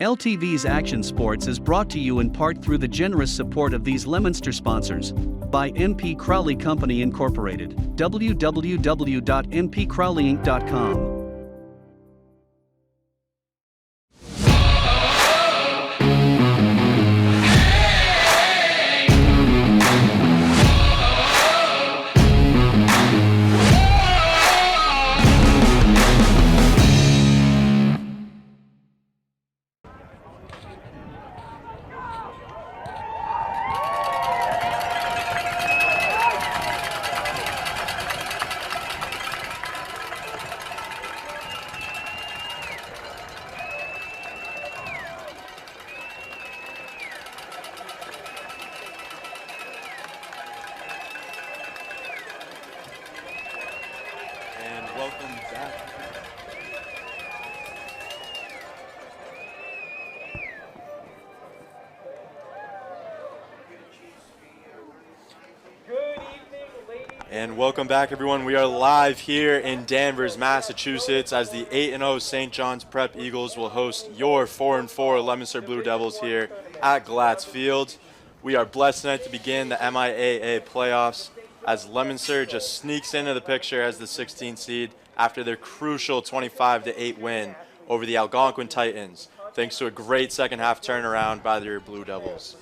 LTV's Action Sports is brought to you in part through the generous support of these Leominster sponsors. By MP Crowley Company Incorporated, www.mpcrowleyinc.com. Welcome back. And welcome back, everyone. We are live here in Danvers, Massachusetts, as the 8-0 St. John's Prep Eagles will host your 4-4 Leominster Blue Devils here at Glatz Field. We are blessed tonight to begin the MIAA playoffs as Leominster just sneaks into the picture as the 16th seed after their crucial 25-8 win over the Algonquin Titans, thanks to a great second-half turnaround by their Blue Devils.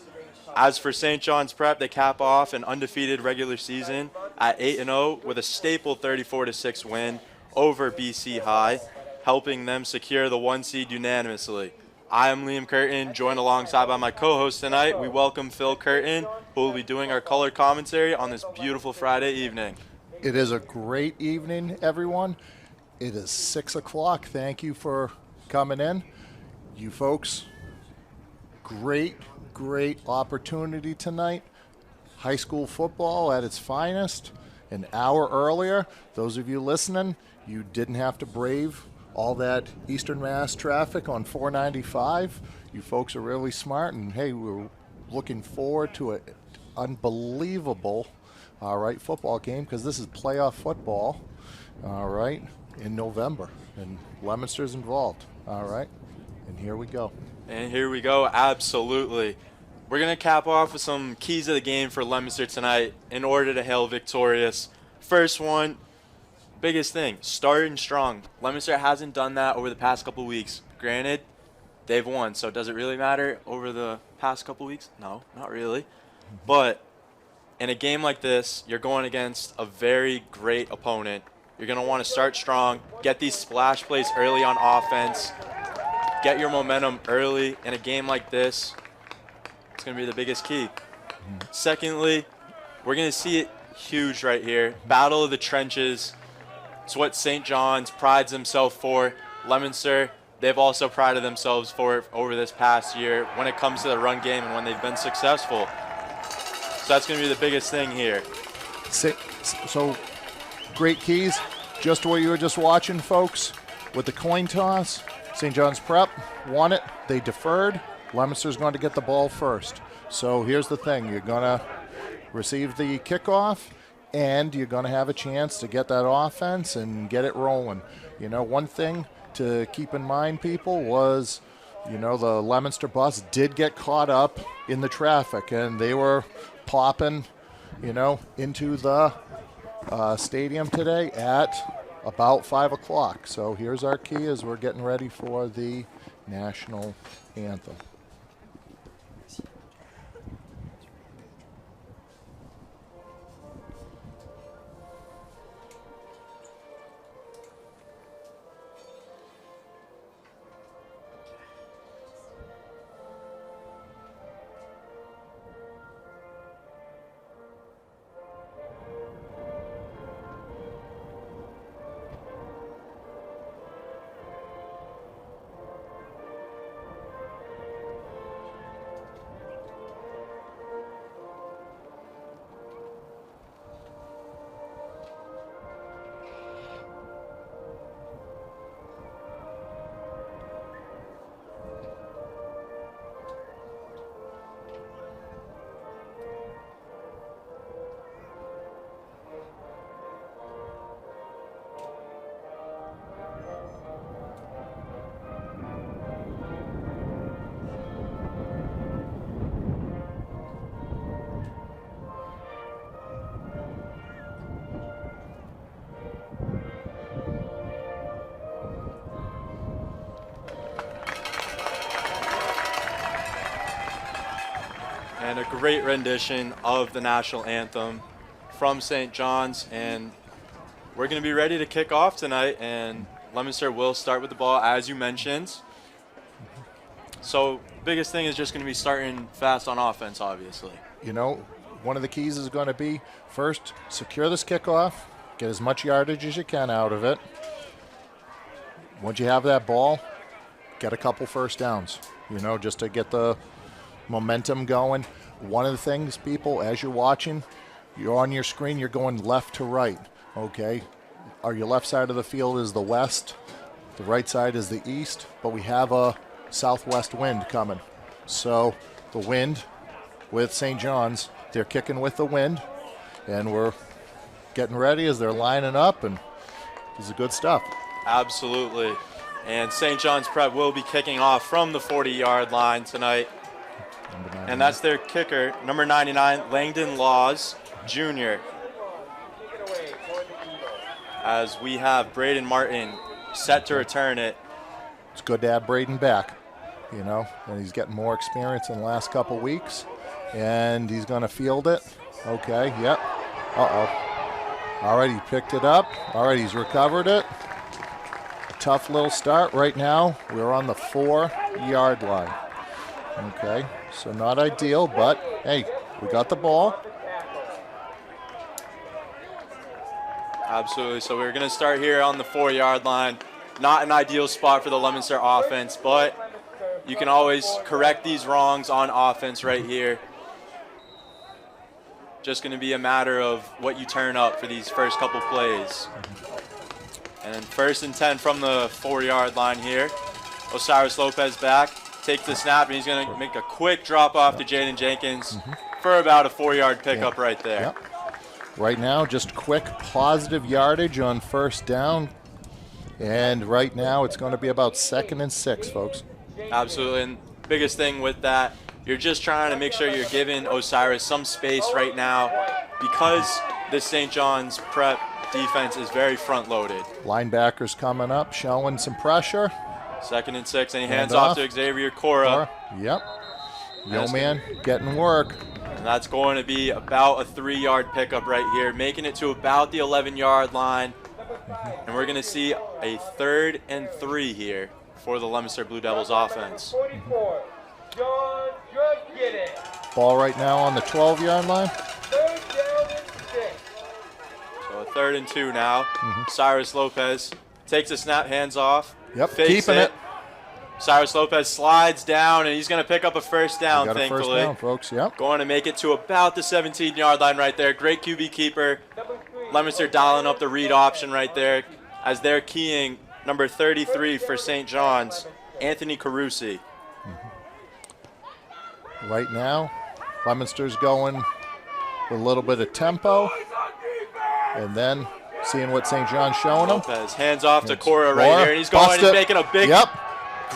As for St. John's Prep, they cap off an undefeated regular season at 8-0 with a staple 34-6 win over BC High, helping them secure the 1 seed unanimously. I am Liam Curtin, joined alongside by my co-host tonight. We welcome Phil Curtin, who will be doing our color commentary on this beautiful Friday evening. It is a great evening, everyone. It is 6 o'clock. Thank you for coming in. You folks, great opportunity tonight. High school football at its finest. An hour earlier, those of you listening, you didn't have to brave all that Eastern Mass traffic on 495. You folks are really smart, and hey, we're looking forward to an unbelievable, football game, because this is playoff football, in November, and Leominster's involved, and here we go. And here we go, absolutely. We're going to cap off with some keys of the game for Leominster tonight in order to hail victorious. First one, biggest thing, starting strong. Leominster hasn't done that over the past couple weeks. Granted, they've won, so does it really matter over the past couple weeks? No, not really. But in a game like this, you're going against a very great opponent. You're going to want to start strong, get these splash plays early on offense, get your momentum early. In a game like this, it's going to be the biggest key. Secondly, we're going to see it huge right here. Battle of the trenches. It's what St. John's prides himself for. Leominster, they've also prided themselves for it over this past year when it comes to the run game and when they've been successful. So that's going to be the biggest thing here. So great keys. Just what you were just watching, folks, with the coin toss. St. John's Prep won it. They deferred. Leominster's going to get the ball first. So here's the thing. You're going to receive the kickoff, and you're going to have a chance to get that offense and get it rolling. You know, one thing to keep in mind, people, was, the Leominster bus did get caught up in the traffic, and they were popping, into the stadium today at about 5 o'clock. So here's our key as we're getting ready for the national anthem. and a great rendition of the national anthem from St. John's. And we're going to be ready to kick off tonight, and Leominster will start with the ball, as you mentioned. So biggest thing is just going to be starting fast on offense, obviously. You know, one of the keys is going to be, first, secure this kickoff, get as much yardage as you can out of it. Once you have that ball, get a couple first downs, you know, just to get the momentum going. One of the things, people, as you're watching, you're on your screen, you're going left to right, okay? Your left side of the field is the west, the right side is the east, but we have a southwest wind coming. So the wind with St. John's, they're kicking with the wind, and we're getting ready as they're lining up, and this is good stuff. Absolutely. And St. John's Prep will be kicking off from the 40-yard line tonight. And that's their kicker, number 99, Langdon Laws, Jr. As we have Braden Martin set to return it. It's good to have Braden back, you know, and he's getting more experience in the last couple weeks, and he's going to field it. Okay, yep. Uh-oh. All right, he picked it up. All right, he's recovered it. A tough little start right now. We're on the 4-yard line. Okay, so not ideal, but, hey, we got the ball. Absolutely. So we're going to start here on the 4-yard line. Not an ideal spot for the Leominster offense, but you can always correct these wrongs on offense right here. Just going to be a matter of what you turn up for these first couple plays. And 1st and 10 from the 4-yard line here. Osiris Lopez back, takes the snap, and he's going to make a quick drop off to Jaden Jenkins for about a 4-yard pickup right there. Yep. Right now, just quick positive yardage on 1st down. And right now, it's going to be about 2nd and 6, folks. Absolutely. And biggest thing with that, you're just trying to make sure you're giving Osiris some space right now because this St. John's Prep defense is very front-loaded. Linebackers coming up, showing some pressure. 2nd and 6, and he hands off to Xavier Cora. Yep. Yo, man, getting work. And that's going to be about a 3-yard pickup right here, making it to about the 11-yard line. And we're going to see a 3rd and 3 here for the Leominster Blue Devils offense. Ball right now on the 12-yard line. So a 3rd and 2 now. Cyrus Lopez takes a snap, hands off. Yep, fakes keeping it. Cyrus Lopez slides down, and he's going to pick up a 1st down, got thankfully. A 1st down, folks, yep. Going to make it to about the 17-yard line right there. Great QB keeper. Leominster dialing up the read option right there as they're keying number 33 for St. John's, Anthony Carusi. Right now, Leominster's going with a little bit of tempo, and then seeing what St. John's showing them. Lopez hands off to Cora right here, and he's going, he's making a big,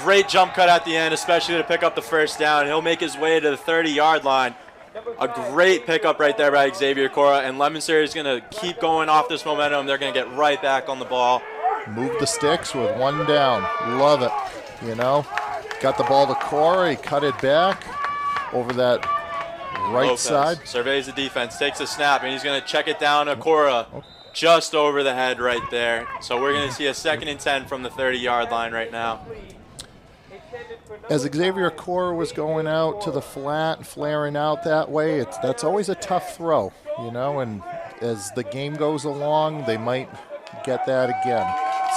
great jump cut at the end, especially to pick up the 1st down. He'll make his way to the 30-yard line. A great pickup right there by Xavier Cora, and Leominster is going to keep going off this momentum. They're going to get right back on the ball. Move the sticks with 1 down. Love it. You know, got the ball to Cora. He cut it back over that right Lopez side. Surveys the defense, takes a snap, and he's going to check it down to Cora just over the head right there. So we're going to see a 2nd and 10 from the 30-yard line right now. As Xavier Cora was going out to the flat, flaring out that way, that's always a tough throw, you know, and as the game goes along, they might get that again.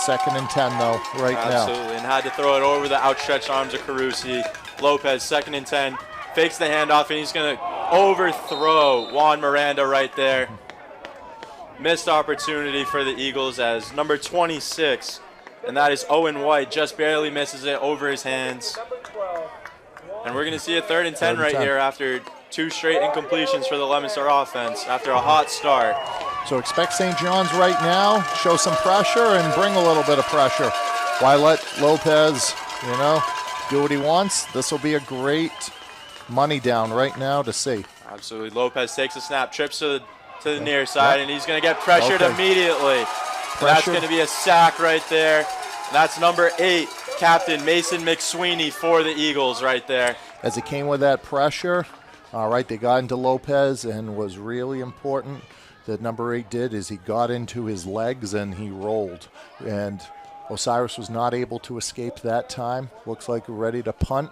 2nd and 10, though, right now. Absolutely, and had to throw it over the outstretched arms of Carusi. Lopez, 2nd and 10, fakes the handoff, and he's going to overthrow Juan Miranda right there. Missed opportunity for the Eagles as number 26, and that is Owen White, just barely misses it over his hands. And we're going to see a 3rd and 10 right here after 2 straight incompletions for the Leominster offense after a hot start. So expect St. John's right now, show some pressure and bring a little bit of pressure. Why let Lopez, you know, do what he wants? This will be a great money down right now to see. Absolutely. Lopez takes a snap, trips to the near side, and he's going to get pressured immediately. That's going to be a sack right there. And that's number 8, Captain Mason McSweeney for the Eagles right there. As it came with that pressure, All right, they got into Lopez, and was really important that number 8 did is he got into his legs and he rolled. And Osiris was not able to escape that time. Looks like we're ready to punt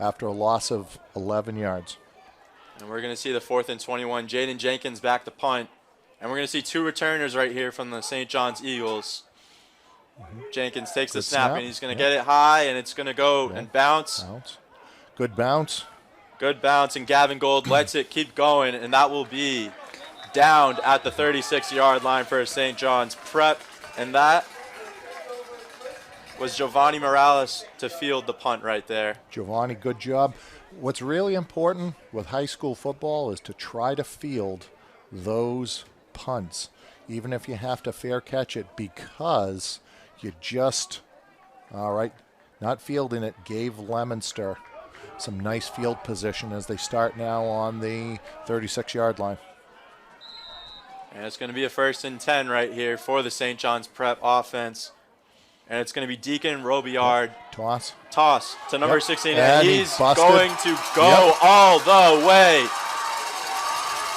after a loss of 11 yards. And we're going to see the 4th and 21. Jaden Jenkins back to punt. And we're going to see 2 returners right here from the St. John's Eagles. Jenkins takes the snap, and he's going to get it high, and it's going to go and bounce. Good bounce. Good bounce, and Gavin Gold lets it keep going, and that will be downed at the 36-yard line for St. John's Prep. And that was Giovanni Morales to field the punt right there. Giovanni, good job. What's really important with high school football is to try to field those punts, even if you have to fair catch it, because you just, not fielding it gave Leominster some nice field position as they start now on the 36-yard line. And it's going to be a 1st and 10 right here for the St. John's Prep offense. And it's going to be Deacon Robillard. Toss to number 16. And he's going to go all the way.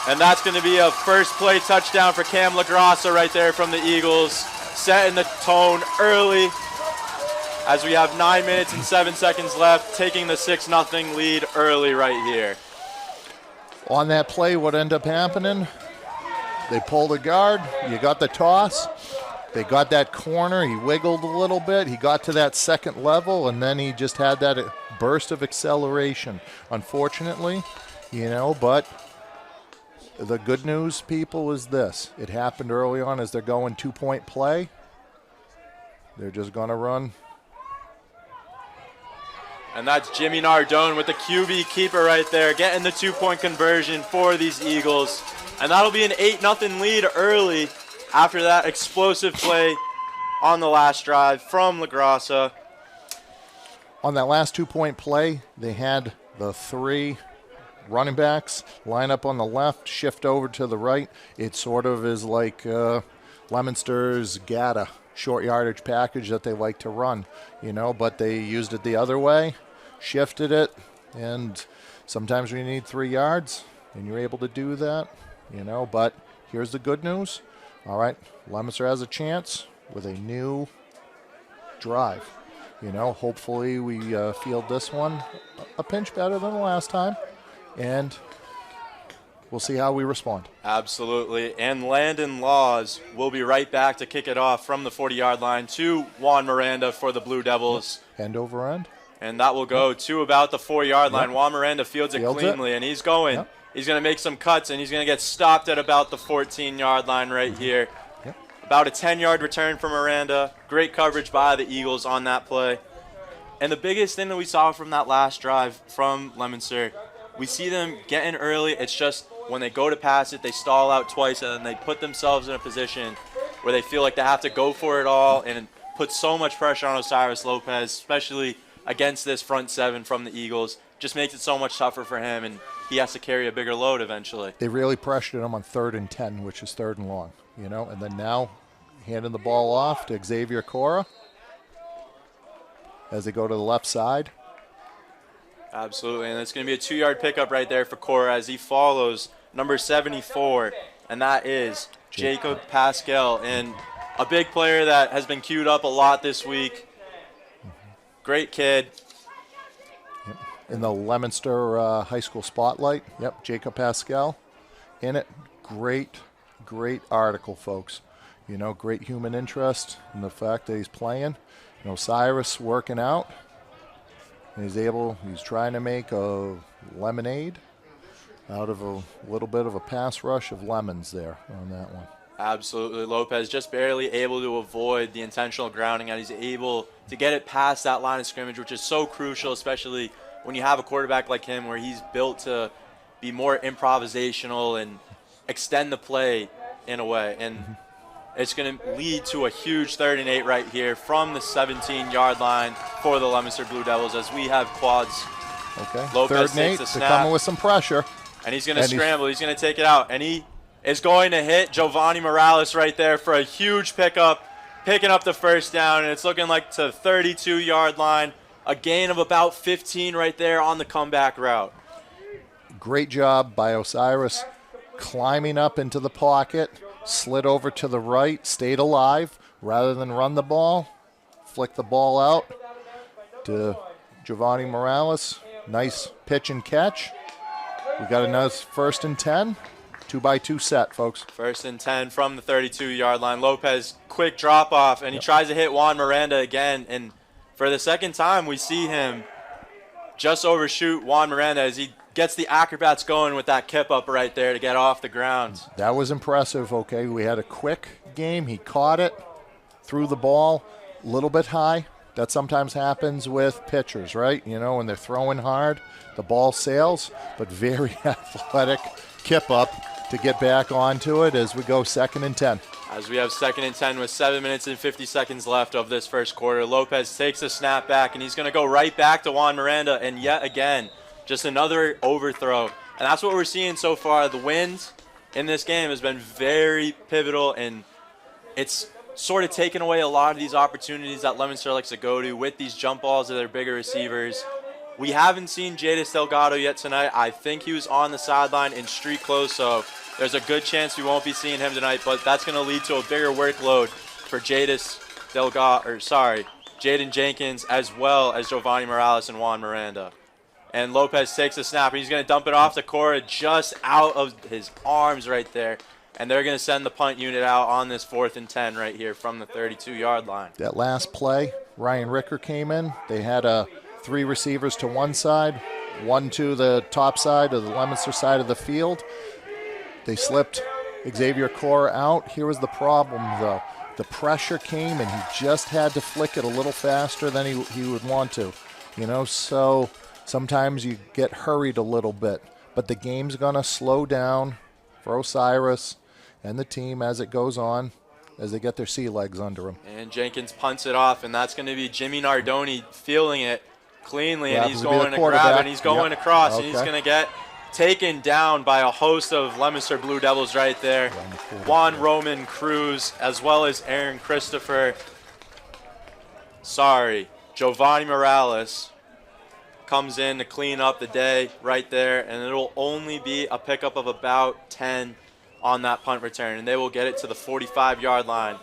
And that's going to be a first play touchdown for Cam LaGrassa right there from the Eagles. Setting the tone early as we have 9 minutes and 7 seconds left, taking the 6-0 lead early right here. On that play, what ended up happening? They pulled a guard. You got the toss. They got that corner. He wiggled a little bit. He got to that second level, and then he just had that burst of acceleration. Unfortunately, but the good news, people, is this. It happened early on as they're going 2-point play. They're just going to run. And that's Jimmy Nardone with the QB keeper right there, getting the 2-point conversion for these Eagles. And that'll be an 8-0 lead early after that explosive play on the last drive from LaGrassa. On that last 2-point play, they had the 3 running backs line up on the left, shift over to the right. It sort of is like Leominster's GATA, short yardage package that they like to run, but they used it the other way, shifted it, and sometimes when you need 3 yards, and you're able to do that, but here's the good news. All right, Leominster has a chance with a new drive. Hopefully we field this one a pinch better than the last time, and we'll see how we respond. Absolutely. And Landon Laws will be right back to kick it off from the 40-yard line to Juan Miranda for the Blue Devils. End over end. And that will go to about the 4-yard line. Juan Miranda fields it cleanly, and he's going. Yep. He's going to make some cuts, and he's going to get stopped at about the 14-yard line right here. Yep. About a 10-yard return for Miranda. Great coverage by the Eagles on that play. And the biggest thing that we saw from that last drive from Leominster, we see them getting early. It's just when they go to pass it, they stall out twice, and then they put themselves in a position where they feel like they have to go for it all and put so much pressure on Osiris Lopez, especially against this front 7 from the Eagles. Just makes it so much tougher for him, and he has to carry a bigger load eventually. They really pressured him on 3rd and 10, which is 3rd and long, and then now handing the ball off to Xavier Cora as they go to the left side. Absolutely, and it's going to be a 2-yard pickup right there for Cora as he follows number 74, and that is Jacob Pascal, and a big player that has been queued up a lot this week. Great kid. In the Leominster High School Spotlight. Yep, Jacob Pascal in it. Great article, folks. Great human interest in the fact that he's playing. Cyrus working out. And he's trying to make a lemonade out of a little bit of a pass rush of lemons there on that one. Absolutely. Lopez just barely able to avoid the intentional grounding, and he's able to get it past that line of scrimmage, which is so crucial, especially when you have a quarterback like him where he's built to be more improvisational and extend the play in a way. And it's going to lead to a huge 3rd and 8 right here from the 17-yard line for the Leominster Blue Devils as we have quads. Okay. Lopez 3rd and 8. takes the snap. They're coming with some pressure. And he's going to scramble. He's going to take it out. And he is going to hit Giovanni Morales right there for a huge pickup, picking up the 1st down. And it's looking like to 32-yard line. A gain of about 15 right there on the comeback route. great job by Osiris climbing up into the pocket, slid over to the right, stayed alive rather than run the ball, flick the ball out to Giovanni Morales. Nice pitch and catch. We got a nice 1st and 10. 2-by-2 set, folks. 1st and 10 from the 32-yard line. Lopez, quick drop off, and he tries to hit Juan Miranda again. And for the second time, we see him just overshoot Juan Miranda as he gets the acrobats going with that kip up right there to get off the ground. That was impressive, okay? We had a quick game. He caught it, threw the ball a little bit high. That sometimes happens with pitchers, right? You know, when they're throwing hard, the ball sails, but very athletic kip up to get back onto it as we go 2nd and 10. As we have 2nd and 10 with 7 minutes and 50 seconds left of this first quarter, Lopez takes a snap back, and he's going to go right back to Juan Miranda, and yet again, just another overthrow. And that's what we're seeing so far. The wind in this game has been very pivotal, and it's sort of taken away a lot of these opportunities that Leominster likes to go to with these jump balls to their bigger receivers. We haven't seen Jadis Delgado yet tonight. I think he was on the sideline in street clothes, so there's a good chance we won't be seeing him tonight, but that's going to lead to a bigger workload for Jaden Jenkins, as well as Giovanni Morales and Juan Miranda. And Lopez takes a snap, and he's going to dump it off to Cora just out of his arms right there. And they're going to send the punt unit out on this 4th and 10 right here from the 32-yard line. That last play, Ryan Ricker came in. They had 3 receivers to one side, 1 to the top side of the Leominster side of the field. They slipped Xavier Cora out. Here was the problem, though. The pressure came, and he just had to flick it a little faster than he would want to. You know, so sometimes you get hurried a little bit. But the game's going to slow down for Osiris and the team as it goes on, as they get their sea legs under them. And Jenkins punts it off, and that's going to be Jimmy Nardoni feeling it cleanly, and he's going to grab it, and he's going across, and he's going to get taken down by a host of Leominster Blue Devils right there. Juan Roman Cruz, as well as Aaron Christopher. Giovanni Morales comes in to clean up the day right there, and it'll only be a pickup of about 10 on that punt return, and they will get it to the 45-yard line.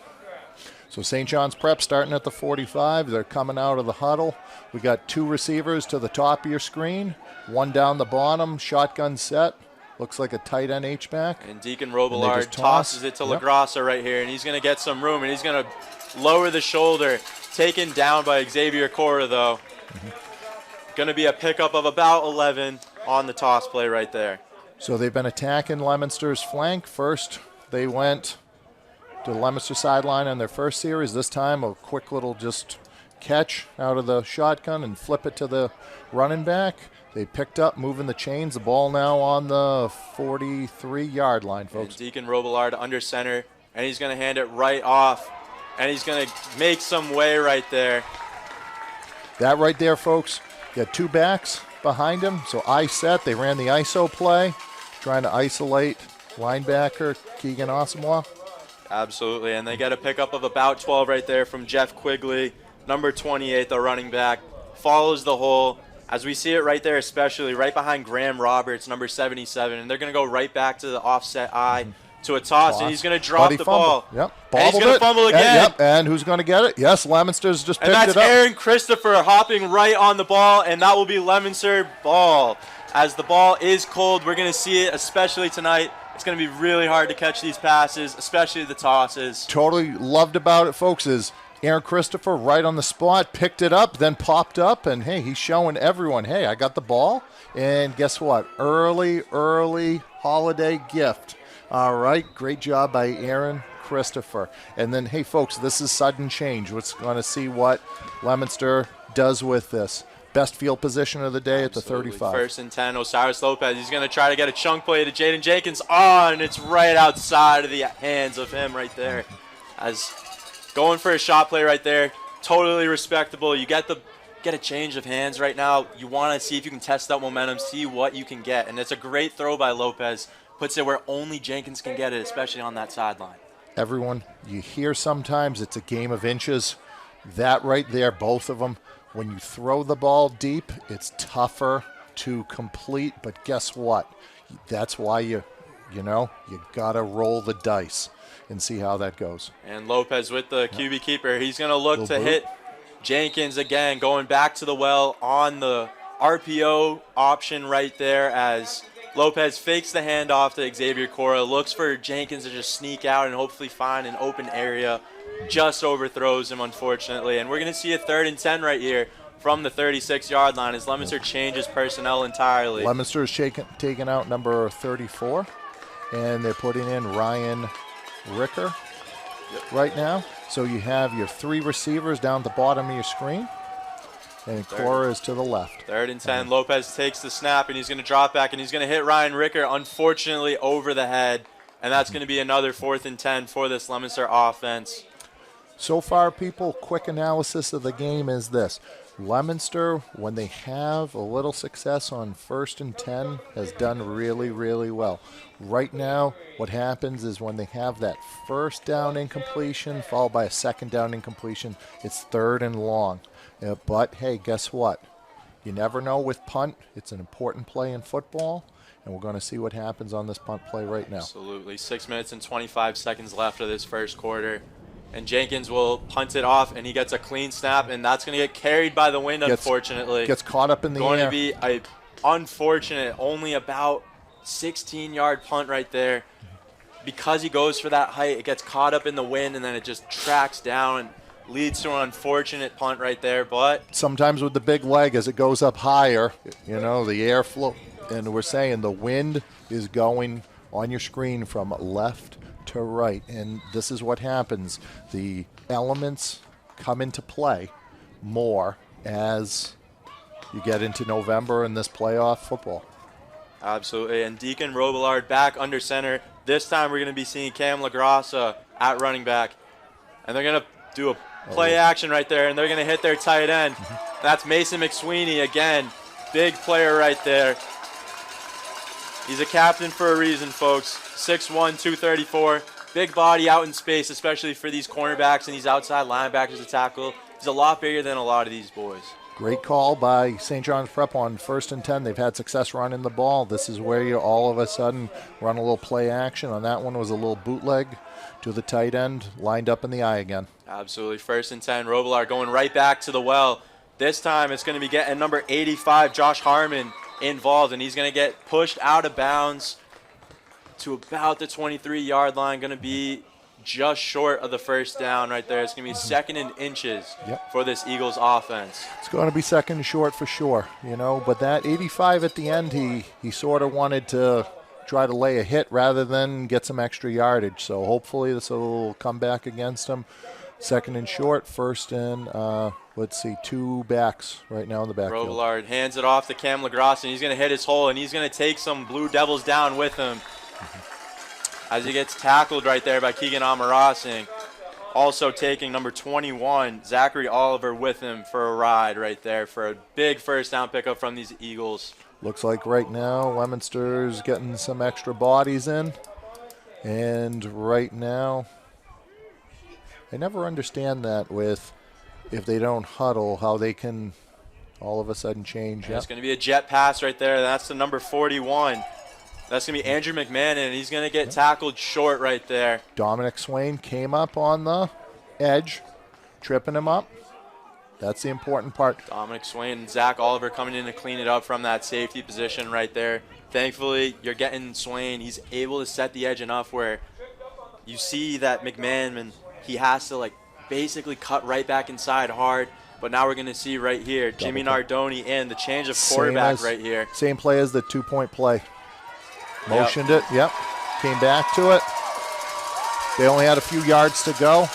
So St. John's Prep starting at the 45. They're coming out of the huddle. We got 2 receivers to the top of your screen, 1 down the bottom, shotgun set. Looks like a tight end H-back. And Deacon Robillard tosses it to LaGrassa right here, and he's going to get some room, and he's going to lower the shoulder. Taken down by Xavier Cora, though. Going to be a pickup of about 11 on the toss play right there. So they've been attacking Leominster's flank. First, they went to the Leominster sideline on their first series. This time, a quick little just catch out of the shotgun and flip it to the running back. They picked up, moving the chains. The ball now on the 43-yard line, folks. And Deacon Robillard under center, and he's going to hand it right off, and he's going to make some way right there. That right there, folks, you had 2 backs behind him, so I set. They ran the ISO play, trying to isolate linebacker Keegan Asamoah. Absolutely, and they get a pickup of about 12 right there from Jeff Quigley, number 28, the running back. Follows the hole, as we see it right there, especially right behind Graham Roberts, number 77, and they're going to go right back to the offset eye to a toss, and he's going to drop the ball. Yep, and he's going to fumble again. And who's going to get it? Yes, Leominster's just picked it up. And that's Aaron Christopher hopping right on the ball, and that will be Leominster ball. As the ball is cold, we're going to see it, especially tonight. It's going to be really hard to catch these passes, especially the tosses. Totally loved about it, folks, is Aaron Christopher right on the spot, picked it up, then popped up, and, hey, he's showing everyone, hey, I got the ball. And guess what? Early holiday gift. All right, great job by Aaron Christopher. And then, hey, folks, this is sudden change. We're going to see what Leominster does with this. Best field position of the day at the 35. 1st and 10, Osiris Lopez. He's going to try to get a chunk play to Jaden Jenkins. And it's right outside of the hands of him right there. As going for a shot play right there, totally respectable. You get a change of hands right now. You want to see if you can test out momentum, see what you can get. And it's a great throw by Lopez. Puts it where only Jenkins can get it, especially on that sideline. Everyone, you hear sometimes it's a game of inches. That right there, both of them, when you throw the ball deep, it's tougher to complete, but guess what? That's why you got to roll the dice and see how that goes. And Lopez with the QB keeper. He's going to look to boot. hit Jenkins again, going back to the well on the RPO option right there as Lopez fakes the handoff to Xavier Cora, looks for Jenkins to just sneak out and hopefully find an open area. Just overthrows him, unfortunately. And we're going to see a 3rd and 10 right here from the 36-yard line as Leominster changes personnel entirely. Leominster is taking out number 34, and they're putting in Ryan Ricker right now. So you have your 3 receivers down at the bottom of your screen. And Cora is to the left. 3rd and 10. Lopez takes the snap, and he's going to drop back, and he's going to hit Ryan Ricker, unfortunately, over the head. And that's going to be another 4th and 10 for this Leominster offense. So far, people, quick analysis of the game is this. Leominster, when they have a little success on 1st and 10, has done really, really well. Right now, what happens is when they have that 1st down incompletion, followed by a 2nd down incompletion, it's 3rd and long. But, hey, guess what? You never know with punt. It's an important play in football, and we're going to see what happens on this punt play right now. Absolutely. 6 minutes and 25 seconds left of this first quarter. And Jenkins will punt it off, and he gets a clean snap, and that's going to get carried by the wind, unfortunately. Gets caught up in the air. Going to be a unfortunate, only about 16-yard punt right there. Because he goes for that height, it gets caught up in the wind, and then it just tracks down and leads to an unfortunate punt right there. But sometimes with the big leg, as it goes up higher, the air flow, and we're saying the wind is going on your screen from left to right, and this is what happens. The elements come into play more as you get into November in this playoff football. Absolutely, and Deacon Robillard back under center. This time we're going to be seeing Cam LaGrassa at running back, and they're going to do a play action right there, and they're going to hit their tight end. That's Mason McSweeney again. Big player right there. He's a captain for a reason, folks. 6'1", 234. Big body out in space, especially for these cornerbacks and these outside linebackers to tackle. He's a lot bigger than a lot of these boys. Great call by St. John's Prep on 1st and 10. They've had success running the ball. This is where you all of a sudden run a little play action. On that one was a little bootleg to the tight end, lined up in the eye again. Absolutely. 1st and 10. Robillard going right back to the well. This time it's going to be getting number 85, Josh Harmon, involved, and he's going to get pushed out of bounds to about the 23-yard line. Going to be just short of the 1st down right there. It's going to be 2nd and inches for this Eagles offense. It's going to be 2nd and short for sure, but that 85 at the end, he sort of wanted to try to lay a hit rather than get some extra yardage. So hopefully this will come back against him. 2nd and short, 1st and let's see, 2 backs right now in the backfield. Robillard hands it off to Cam LaGrassa, and he's going to hit his hole, and he's going to take some Blue Devils down with him as he gets tackled right there by Keegan Amarasing. Also taking number 21, Zachary Oliver, with him for a ride right there for a big 1st down pickup from these Eagles. Looks like right now Leominster's getting some extra bodies in. And right now, I never understand that with if they don't huddle, how they can all of a sudden change. It's going to be a jet pass right there. That's the number 41. That's going to be Andrew McMahon, and he's going to get tackled short right there. Dominic Swain came up on the edge, tripping him up. That's the important part. Dominic Swain and Zach Oliver coming in to clean it up from that safety position right there. Thankfully, you're getting Swain. He's able to set the edge enough where you see that McMahon, he has to basically cut right back inside hard. But now we're going to see right here, Jimmy Nardoni in the change of quarterback right here. Same play as the 2-point play. Motioned it, came back to it. They only had a few yards to go.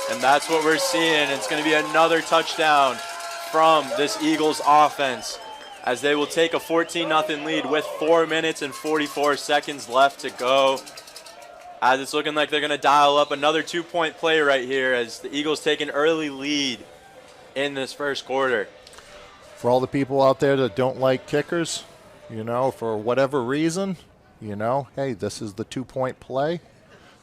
And that's what we're seeing. It's going to be another touchdown from this Eagles offense as they will take a 14-0 lead with 4 minutes and 44 seconds left to go. As it's looking like they're going to dial up another 2-point play right here as the Eagles take an early lead in this first quarter. For all the people out there that don't like kickers, for whatever reason, hey, this is the 2-point play.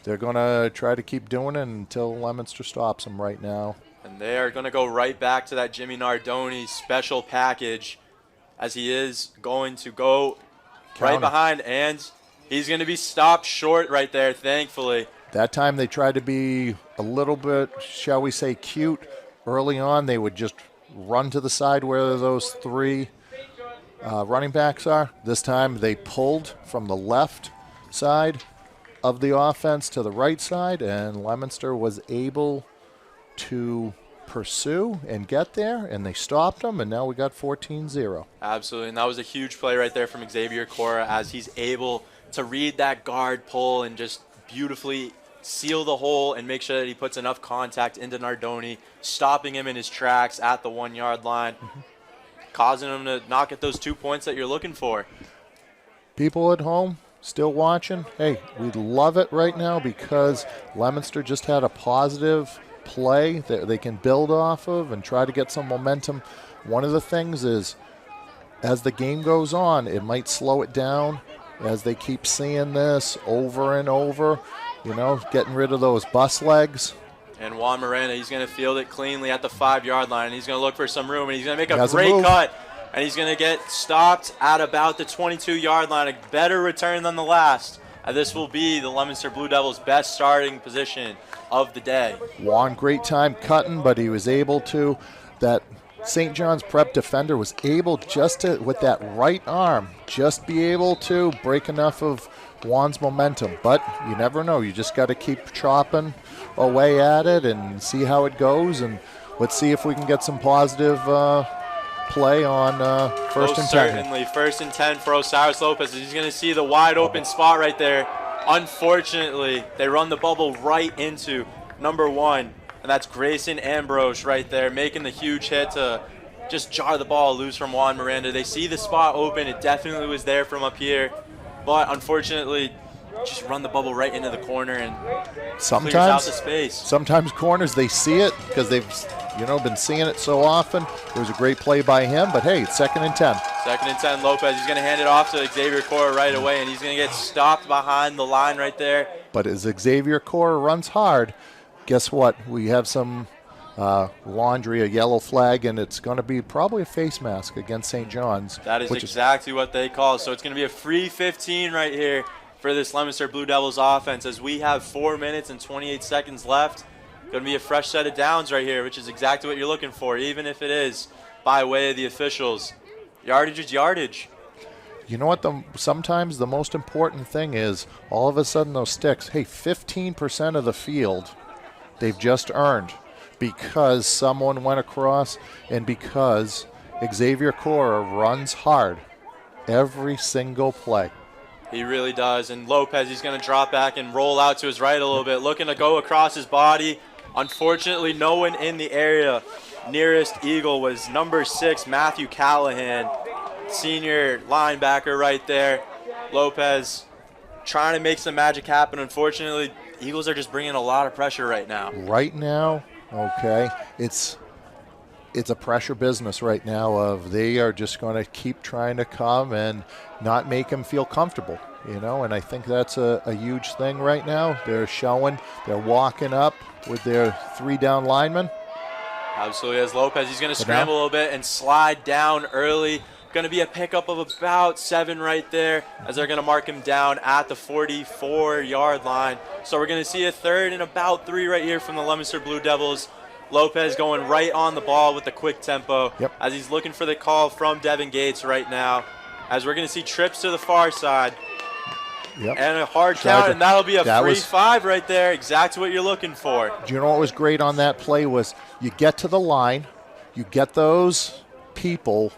They're going to try to keep doing it until Leominster stops them right now. And they are going to go right back to that Jimmy Nardoni special package as he is going to go right Counter. behind, and he's going to be stopped short right there, thankfully. That time they tried to be a little bit, shall we say, cute. Early on, they would just run to the side where those three running backs are. This time they pulled from the left side of the offense to the right side, and Leominster was able to pursue and get there, and they stopped them, and now we got 14-0. Absolutely, and that was a huge play right there from Xavier Cora as he's able to read that guard pull and just beautifully seal the hole and make sure that he puts enough contact into Nardoni, stopping him in his tracks at the 1 yard line, causing him to not get those 2 points that you're looking for. People at home still watching, hey, we love it right now because Leominster just had a positive play that they can build off of and try to get some momentum. One of the things is, as the game goes on, it might slow it down as they keep seeing this over and over, you know, getting rid of those bus legs. And Juan Miranda, he's going to field it cleanly at the 5 yard line, and he's going to look for some room, and he's going to make a great cut, and he's going to get stopped at about the 22 yard line. A better return than the last. And this will be the Leominster Blue Devils' best starting position of the day. Juan, great time cutting, but he was able to. That St. John's Prep defender was able just to, with that right arm, just be able to break enough of Juan's momentum. But you never know. You just got to keep chopping away at it and see how it goes. And let's see if we can get some positive play on first and 10. Certainly, 1st and 10 for Osiris Lopez. He's going to see the wide open spot right there. Unfortunately, they run the bubble right into number 1, and that's Grayson Ambrose right there, making the huge hit to just jar the ball loose from Juan Miranda. They see the spot open. It definitely was there from up here, but unfortunately, just run the bubble right into the corner and clears out the space. Sometimes corners, they see it because they've been seeing it so often. It was a great play by him, but hey, it's 2nd and 10. 2nd and 10, Lopez. He's going to hand it off to Xavier Cora right away, and he's going to get stopped behind the line right there. But as Xavier Cora runs hard, guess what? We have some laundry, a yellow flag, and it's going to be probably a face mask against St. John's. That is exactly what they call. So it's going to be a free 15 right here for this Leominster Blue Devils offense as we have 4 minutes and 28 seconds left. Going to be a fresh set of downs right here, which is exactly what you're looking for, even if it is by way of the officials. Yardage is yardage. You know what? Sometimes the most important thing is all of a sudden those sticks, hey, 15% of the field they've just earned because someone went across and because Xavier Cora runs hard every single play. He really does. And Lopez, he's going to drop back and roll out to his right a little bit, looking to go across his body. Unfortunately, no one in the area. Nearest Eagle was number 6, Matthew Callahan, senior linebacker right there. Lopez trying to make some magic happen. Unfortunately, Eagles are just bringing a lot of pressure right now. Right now, okay, it's a pressure business right now of they are just going to keep trying to come and not make him feel comfortable, and I think that's a huge thing right now. They're walking up with their 3 down linemen. Absolutely, as Lopez, he's going to scramble a little bit and slide down early. Going to be a pickup of about 7 right there as they're going to mark him down at the 44-yard line. So we're going to see a 3rd and about 3 right here from the Leominster Blue Devils. Lopez going right on the ball with the quick tempo as he's looking for the call from Devin Gates right now. As we're going to see trips to the far side. And a hard count, and that'll be a free 5 right there. Exactly what you're looking for. Do you know what was great on that play was you get to the line, you get those people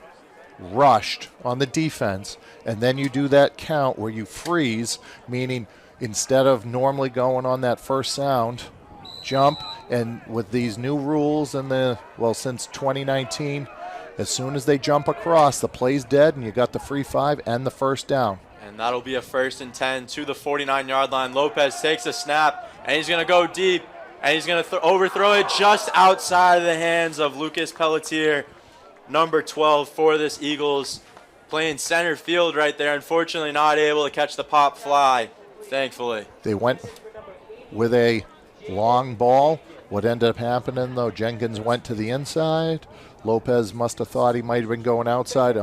rushed on the defense, and then you do that count where you freeze, meaning instead of normally going on that first sound, jump, and with these new rules since 2019, as soon as they jump across, the play's dead, and you got the free 5 and the first down. And that'll be a 1st and 10 to the 49-yard line. Lopez takes a snap, and he's going to go deep, and he's going to overthrow it just outside of the hands of Lucas Pelletier, number 12 for this Eagles, playing center field right there. Unfortunately, not able to catch the pop fly, thankfully. They went with a long ball. What ended up happening, though, Jenkins went to the inside. Lopez must have thought he might have been going outside.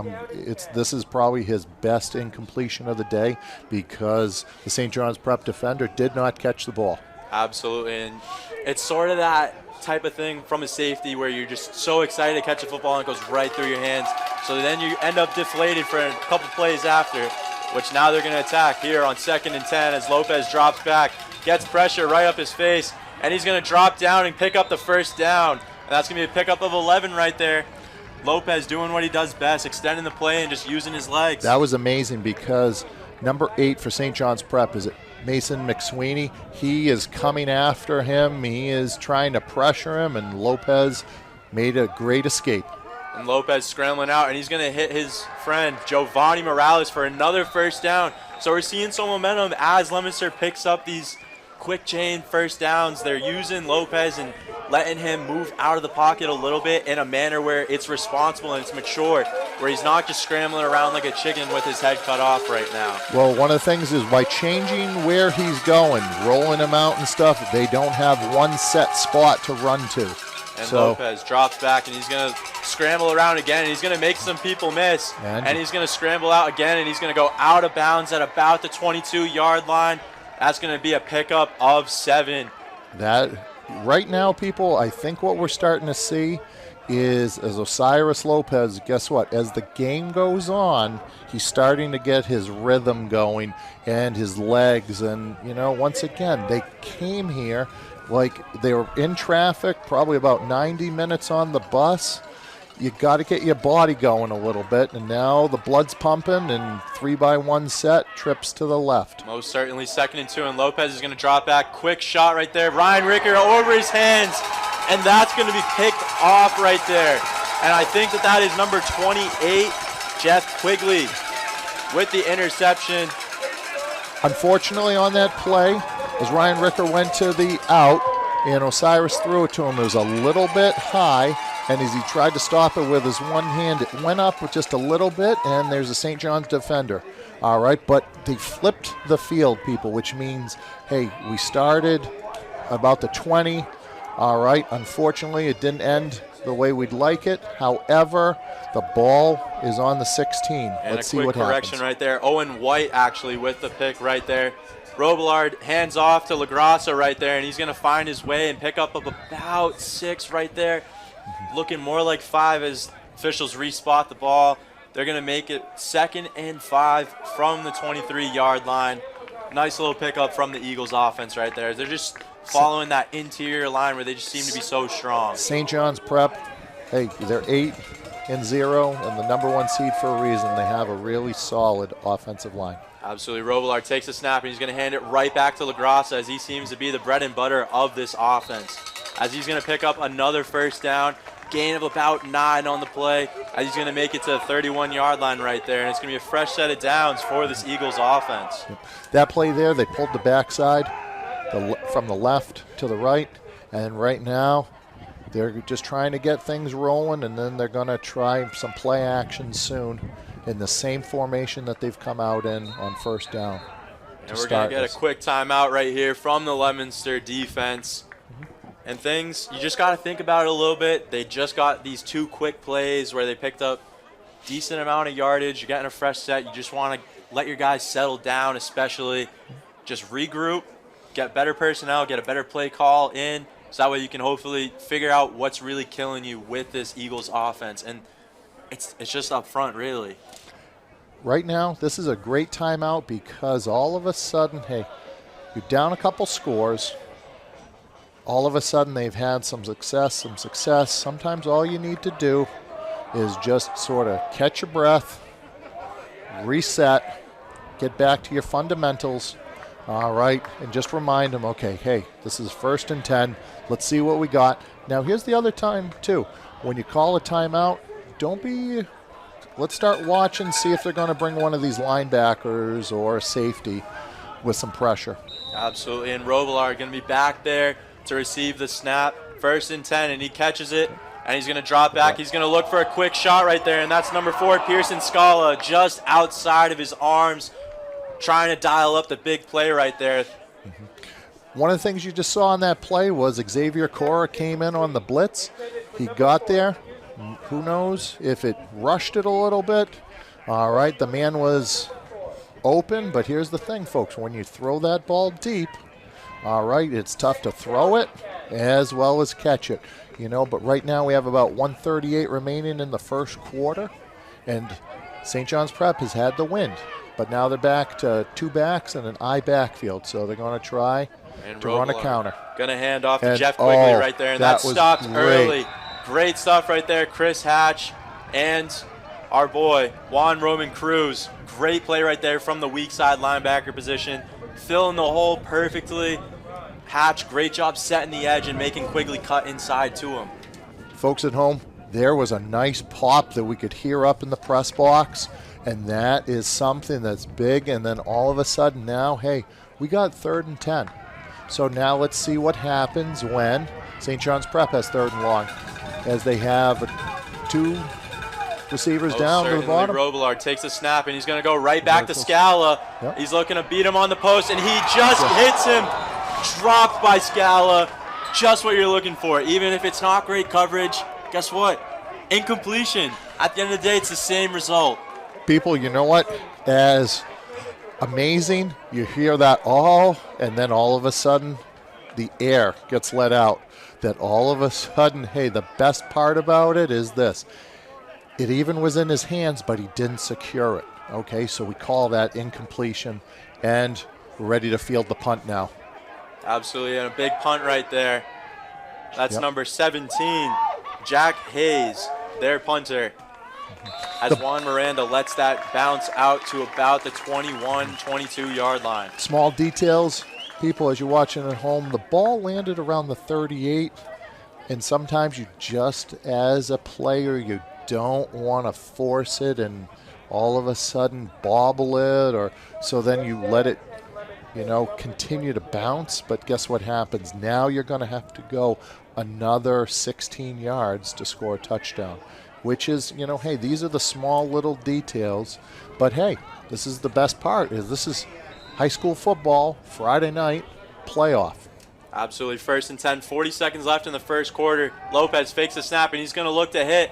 This is probably his best incompletion of the day because the St. John's Prep defender did not catch the ball. Absolutely, and it's sort of that type of thing from a safety where you're just so excited to catch a football and it goes right through your hands. So then you end up deflated for a couple plays after, which now they're going to attack here on 2nd and 10 as Lopez drops back, gets pressure right up his face, and he's going to drop down and pick up the first down. And that's going to be a pickup of 11 right there. Lopez doing what he does best, extending the play and just using his legs. That was amazing because number 8 for St. John's Prep is Mason McSweeney. He is coming after him. He is trying to pressure him, and Lopez made a great escape. And Lopez scrambling out, and he's going to hit his friend Giovanni Morales for another first down. So we're seeing some momentum as Leominster picks up these quick chain first downs. They're using Lopez and letting him move out of the pocket a little bit in a manner where it's responsible and it's mature, where he's not just scrambling around like a chicken with his head cut off right now. Well, one of the things is by changing where he's going, rolling him out and stuff, they don't have one set spot to run to. And Lopez drops back, and he's going to scramble around again, and he's going to make some people miss. And he's going to scramble out again, and he's going to go out of bounds at about the 22-yard line. That's going to be a pickup of 7. Right now, people, I think what we're starting to see is as Osiris Lopez, guess what? As the game goes on, he's starting to get his rhythm going and his legs. And, once again, they came here like they were in traffic, probably about 90 minutes on the bus. You got to get your body going a little bit, and now the blood's pumping, and 3-by-1 set, trips to the left. Most certainly 2nd and 2, and Lopez is going to drop back. Quick shot right there. Ryan Ricker over his hands, and that's going to be picked off right there. And I think that is number 28, Jeff Quigley, with the interception. Unfortunately on that play, as Ryan Ricker went to the out, and Osiris threw it to him, it was a little bit high. And as he tried to stop it with his one hand, it went up with just a little bit, and there's a St. John's defender. All right, but they flipped the field, people, which means, hey, we started about the 20. All right, unfortunately, it didn't end the way we'd like it. However, the ball is on the 16. And let's see what happens. A quick correction right there. Owen White actually with the pick right there. Robillard hands off to LaGrassa right there, and he's going to find his way and pick up about 6 right there. Looking more like 5 as officials respot the ball. They're going to make it 2nd and 5 from the 23-yard line. Nice little pickup from the Eagles offense right there. They're just following that interior line where they just seem to be so strong. St. John's Prep, hey, they're 8-0 and the number 1 seed for a reason. They have a really solid offensive line. Absolutely. Robillard takes the snap, and he's going to hand it right back to LaGrassa as he seems to be the bread and butter of this offense. As he's going to pick up another first down, gain of about 9 on the play, as he's going to make it to the 31-yard line right there, and it's going to be a fresh set of downs for this Eagles offense. That play there, they pulled the backside from the left to the right, and right now they're just trying to get things rolling, and then they're going to try some play action soon in the same formation that they've come out in on first down. And we're going to get a quick timeout right here from the Leominster defense. And things, you just got to think about it a little bit. They just got these 2 quick plays where they picked up decent amount of yardage. You're getting a fresh set. You just want to let your guys settle down, especially just regroup, get better personnel, get a better play call in, so that way you can hopefully figure out what's really killing you with this Eagles offense. And it's just up front, really. Right now, this is a great timeout because all of a sudden, hey, you're down a couple scores. All of a sudden, they've had some success. Sometimes all you need to do is just sort of catch your breath, reset, get back to your fundamentals, all right, and just remind them, okay, hey, this is 1st and 10. Let's see what we got. Now, here's the other time, too. When you call a timeout, let's start watching, see if they're going to bring one of these linebackers or a safety with some pressure. Absolutely, and Robillard going to be back there to receive the snap. 1st and 10, and he catches it, and he's going to drop back. He's going to look for a quick shot right there, and that's number 4, Pearson Scala, just outside of his arms, trying to dial up the big play right there. One of the things you just saw on that play was Xavier Cora came in on the blitz. He got there, Who knows if it rushed it a little bit. All right, the man was open, but here's the thing, folks. When you throw that ball deep, all right, it's tough to throw it as well as catch it. But right now we have about 1:38 remaining in the first quarter, and St. John's Prep has had the wind. But now they're back to 2 backs and an I backfield, so they're going to try to run a counter. Going to hand off to Jeff Quigley right there, and that stopped early. Great stuff right there, Chris Hatch and our boy, Juan Roman Cruz. Great play right there from the weak side linebacker position, filling the hole perfectly. Hatch, great job setting the edge and making Quigley cut inside to him. Folks at home, there was a nice pop that we could hear up in the press box, and that is something that's big. And then all of a sudden now, hey, we got 3rd and 10. So now let's see what happens when St. John's Prep has 3rd and long, as they have 2 receivers down to the bottom. Robillard takes a snap, and he's going to go right back to Scala. Yep. He's looking to beat him on the post, and he just hits him. Dropped by Scala. Just what you're looking for. Even if it's not great coverage, guess what? Incompletion. At the end of the day, it's the same result. People, you know what? As amazing, you hear that all, and then all of a sudden, the air gets let out. That all of a sudden, hey, the best part about it is this. It even was in his hands, but he didn't secure it. Okay, so we call that incompletion, and we're ready to field the punt now. Absolutely, and a big punt right there. That's number 17, Jack Hayes, their punter. As Juan Miranda lets that bounce out to about the 21, 22-yard line. Small details, people, as you're watching at home, the ball landed around the 38, and sometimes you just, as a player, you don't want to force it and all of a sudden bobble it, or so then you let it, continue to bounce. But guess what happens? Now you're going to have to go another 16 yards to score a touchdown, which is, hey, these are the small little details. But hey, this is the best part. This is high school football, Friday night playoff. Absolutely. 1st and 10, 40 seconds left in the first quarter. Lopez fakes the snap, and he's going to look to hit.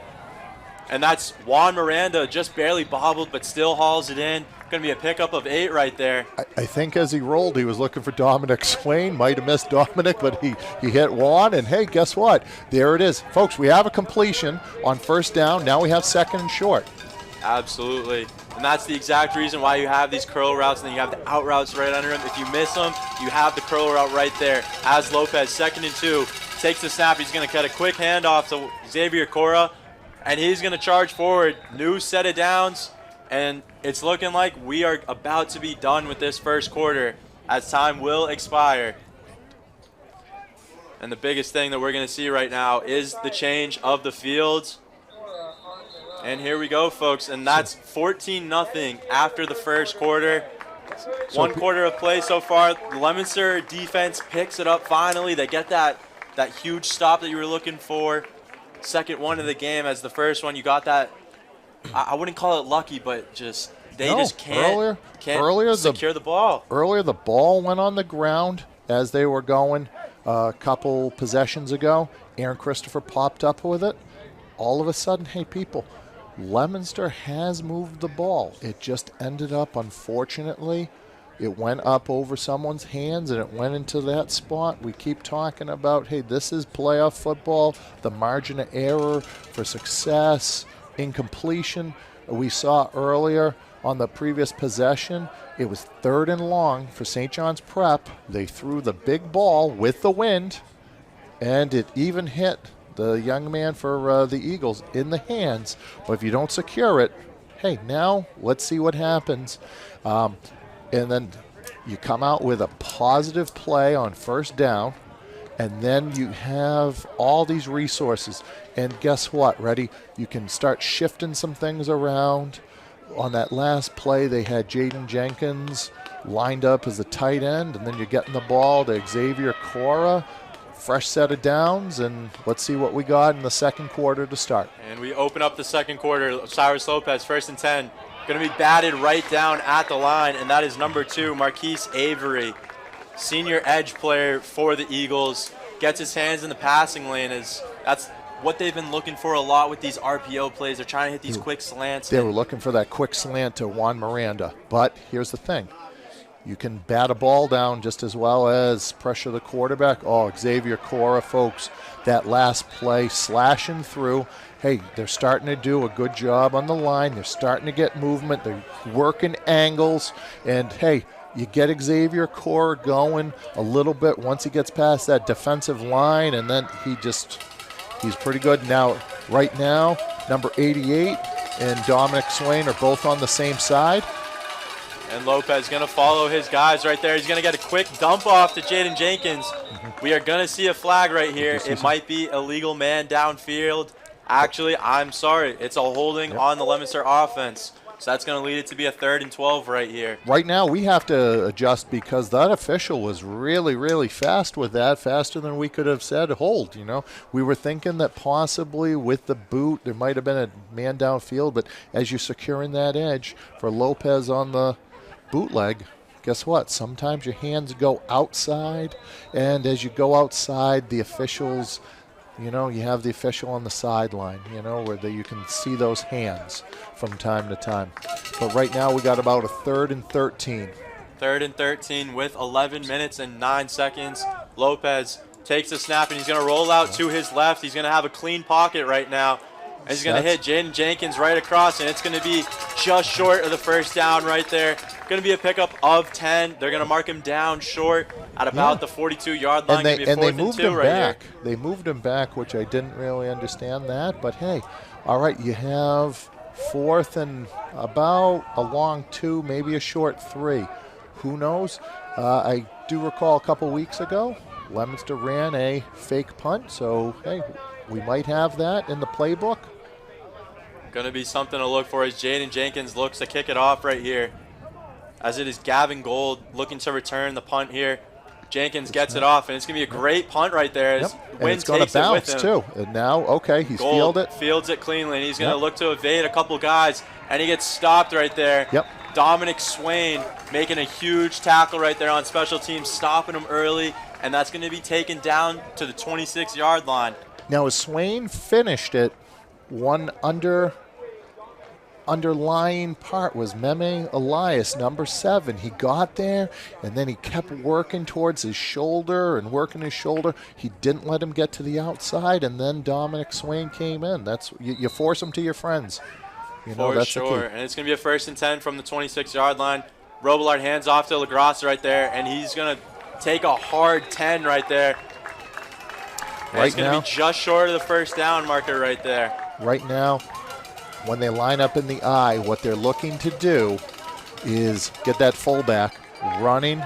And that's Juan Miranda, just barely bobbled, but still hauls it in. Going to be a pickup of 8 right there. I think as he rolled, he was looking for Dominic Swain. Might have missed Dominic, but he hit Juan. And, hey, guess what? There it is. Folks, we have a completion on 1st down. Now we have 2nd and short. Absolutely. And that's the exact reason why you have these curl routes, and then you have the out routes right under him. If you miss them, you have the curl route right there. As Lopez, 2nd and 2, takes the snap. He's going to cut a quick handoff to Xavier Cora, and he's going to charge forward. New set of downs, and it's looking like we are about to be done with this first quarter as time will expire. And the biggest thing that we're going to see right now is the change of the fields. And here we go, folks, and that's 14-0 after the first quarter. One quarter of play so far. The Leominster defense picks it up finally. They get that huge stop that you were looking for. Second one of the game, as the first one, you got that. I wouldn't call it lucky, but they just can't secure the ball. Earlier, the ball went on the ground as they were going a couple possessions ago. Aaron Christopher popped up with it. All of a sudden, hey, people, Leominster has moved the ball. It just ended up, unfortunately, it went up over someone's hands and it went into that spot. We keep talking about, hey, this is playoff football, the margin of error for success, incompletion. We saw earlier on the previous possession, it was 3rd and long for St. John's Prep. They threw the big ball with the wind, and it even hit the young man for the Eagles in the hands. But if you don't secure it, hey, now let's see what happens. And then you come out with a positive play on 1st down, and then you have all these resources. And guess what, ready? You can start shifting some things around. On that last play, they had Jaden Jenkins lined up as a tight end, and then you're getting the ball to Xavier Cora. Fresh set of downs, and let's see what we got in the second quarter to start. And we open up the second quarter. Cyrus Lopez, 1st and 10. Going to be batted right down at the line, and that is number 2, Marquise Avery. Senior edge player for the Eagles. Gets his hands in the passing lane. That's what they've been looking for a lot with these RPO plays. They're trying to hit these quick slants. They were looking for that quick slant to Juan Miranda. But here's the thing. You can bat a ball down just as well as pressure the quarterback. Oh, Xavier Cora, folks, that last play slashing through. Hey, they're starting to do a good job on the line. They're starting to get movement. They're working angles. And, hey, you get Xavier Cora going a little bit once he gets past that defensive line, and then he's pretty good. Now, right now, number 88 and Dominic Swain are both on the same side. And Lopez going to follow his guys right there. He's going to get a quick dump off to Jaden Jenkins. We are going to see a flag right here. It might be a legal man downfield. Actually, I'm sorry. It's a holding on the Leominster offense. So that's going to lead it to be a 3rd and 12 right here. Right now, we have to adjust because that official was really, really fast with that, faster than we could have said hold, We were thinking that possibly with the boot, there might have been a man downfield, but as you're securing that edge for Lopez on the bootleg, guess what? Sometimes your hands go outside, and as you go outside, the officials, you have the official on the sideline, where you can see those hands from time to time. But right now we got about a 3rd and 13. 3rd and 13 with 11 minutes and 9 seconds. Lopez takes the snap, and he's going to roll out to his left. He's going to have a clean pocket right now. And he's going to hit Jaden Jenkins right across, and it's going to be just short of the first down right there. Going to be a pickup of 10. They're going to mark him down short at about the 42-yard line. And they moved him back. They moved him back, which I didn't really understand that. But, hey, all right, you have 4th and about a long 2, maybe a short 3. Who knows? I do recall a couple weeks ago, Leominster ran a fake punt. So, hey, we might have that in the playbook. Going to be something to look for as Jaden Jenkins looks to kick it off right here. As it is Gavin Gold looking to return the punt here. Jenkins gets it off, and it's going to be a great punt right there. As and it's going to bounce, too. And now, okay, he's fields it cleanly, and he's going to look to evade a couple guys, and he gets stopped right there. Dominic Swain making a huge tackle right there on special teams, stopping him early, and that's going to be taken down to the 26-yard line. Now, as Swain finished it, one underlying part was Meme Elias, number 7. He got there, and then he kept working towards his shoulder and working his shoulder. He didn't let him get to the outside, and then Dominic Swain came in. That's you force them to your friends. That's sure. The key. And it's going to be a 1st and 10 from the 26-yard line. Robillard hands off to LaGrasse right there, and he's going to take a hard 10 right there. It's going to be just short of the first down marker right there. Right now, when they line up in the eye, what they're looking to do is get that fullback running,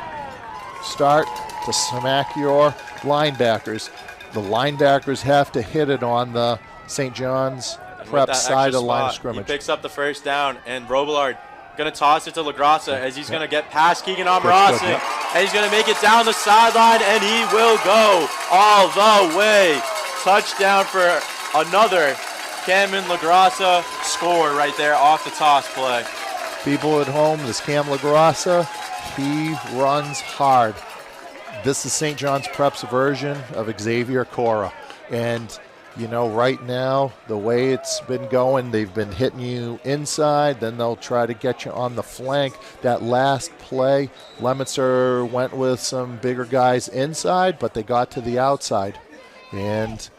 start to smack your linebackers. The linebackers have to hit it on the St. John's Prep side of the line of scrimmage. He picks up the first down, and Robillard going to toss it to LaGrasse as he's going to get past Keegan Amarasi, and he's going to make it down the sideline, and he will go all the way. Touchdown for another Cameron LaGrasse score right there off the toss play. People at home, this Cam LaGrasse, he runs hard. This is St. John's Prep's version of Xavier Cora. And, right now, the way it's been going, they've been hitting you inside, then they'll try to get you on the flank. That last play, Leominster went with some bigger guys inside, but they got to the outside. And,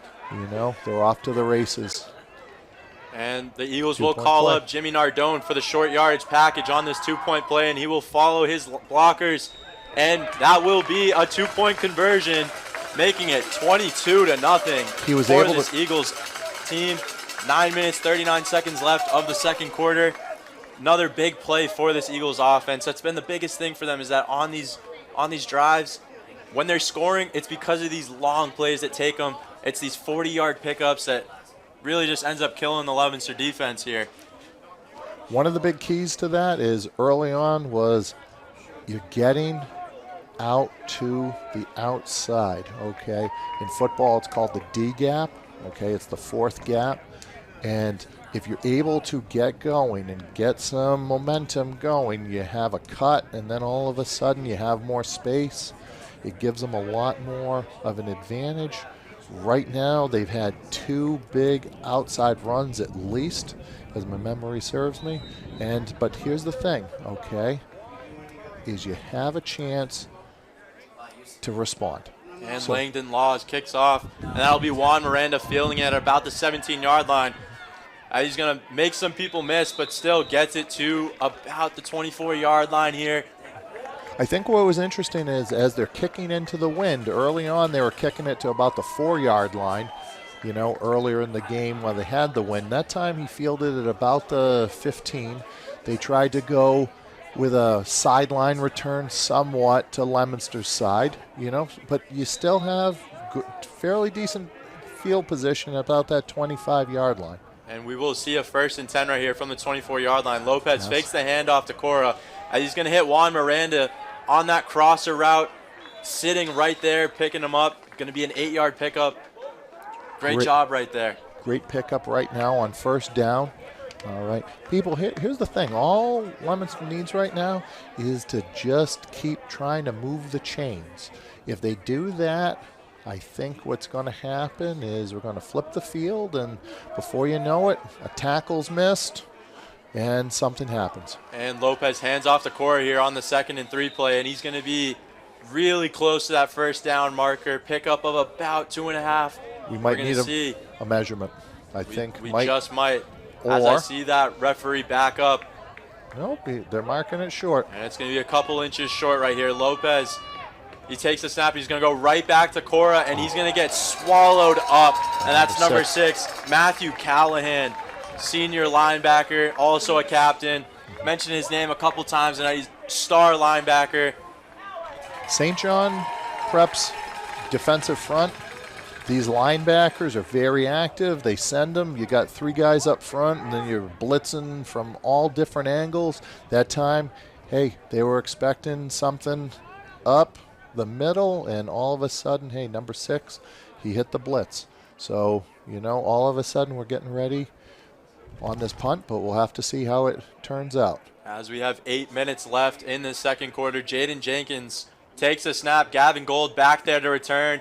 they're off to the races. And the Eagles will call up Jimmy Nardone for the short yardage package on this 2-point play, and he will follow his blockers, and that will be a 2-point conversion, making it 22-0. He was for able this Eagles team. 9 minutes, 39 seconds left of the second quarter. Another big play for this Eagles offense. That's been the biggest thing for them, is that on these drives, when they're scoring, it's because of these long plays that take them. It's these 40-yard pickups that really just ends up killing the Leominster defense here. One of the big keys to that is early on was you're getting out to the outside, okay? In football, it's called the D gap, okay? It's the 4th gap. And if you're able to get going and get some momentum going, you have a cut, and then all of a sudden you have more space. It gives them a lot more of an advantage. Right now, they've had 2 big outside runs at least, as my memory serves me. But here's the thing, okay, is you have a chance to respond. And Langdon Laws kicks off, and that'll be Juan Miranda fielding it at about the 17-yard line. He's going to make some people miss, but still gets it to about the 24-yard line here. I think what was interesting is as they're kicking into the wind, early on they were kicking it to about the 4-yard line, earlier in the game when they had the wind. That time he fielded at about the 15. They tried to go with a sideline return somewhat to Leominster's side, but you still have fairly decent field position about that 25-yard line. And we will see a 1st and 10 right here from the 24-yard line. Lopez fakes the handoff to Cora. He's going to hit Juan Miranda on that crosser route, sitting right there, picking him up. Going to be an 8-yard pickup. Great job right there. Great pickup right now on 1st down. All right. People, here's the thing. All Leominster needs right now is to just keep trying to move the chains. If they do that, I think what's going to happen is we're going to flip the field, and before you know it, a tackle's missed, and something happens. And Lopez hands off to Cora here on the 2nd and 3 play, and he's going to be really close to that 1st down marker. Pickup of about 2.5. We might need a measurement. I think we just might. As I see that referee back up. Nope, they're marking it short. And it's going to be a couple inches short right here. Lopez, he takes the snap. He's going to go right back to Cora, and he's going to get swallowed up. And that's number 6, Matthew Callahan, senior linebacker, also a captain. Mentioned his name a couple times tonight. He's star linebacker. St. John Prep's defensive front. These linebackers are very active. They send them. You got 3 guys up front, and then you're blitzing from all different angles. That time, hey, they were expecting something up the middle, and all of a sudden, hey, number 6, he hit the blitz. So, all of a sudden we're getting ready on this punt, but we'll have to see how it turns out. As we have 8 minutes left in the 2nd quarter, Jaden Jenkins takes a snap. Gavin Gold back there to return.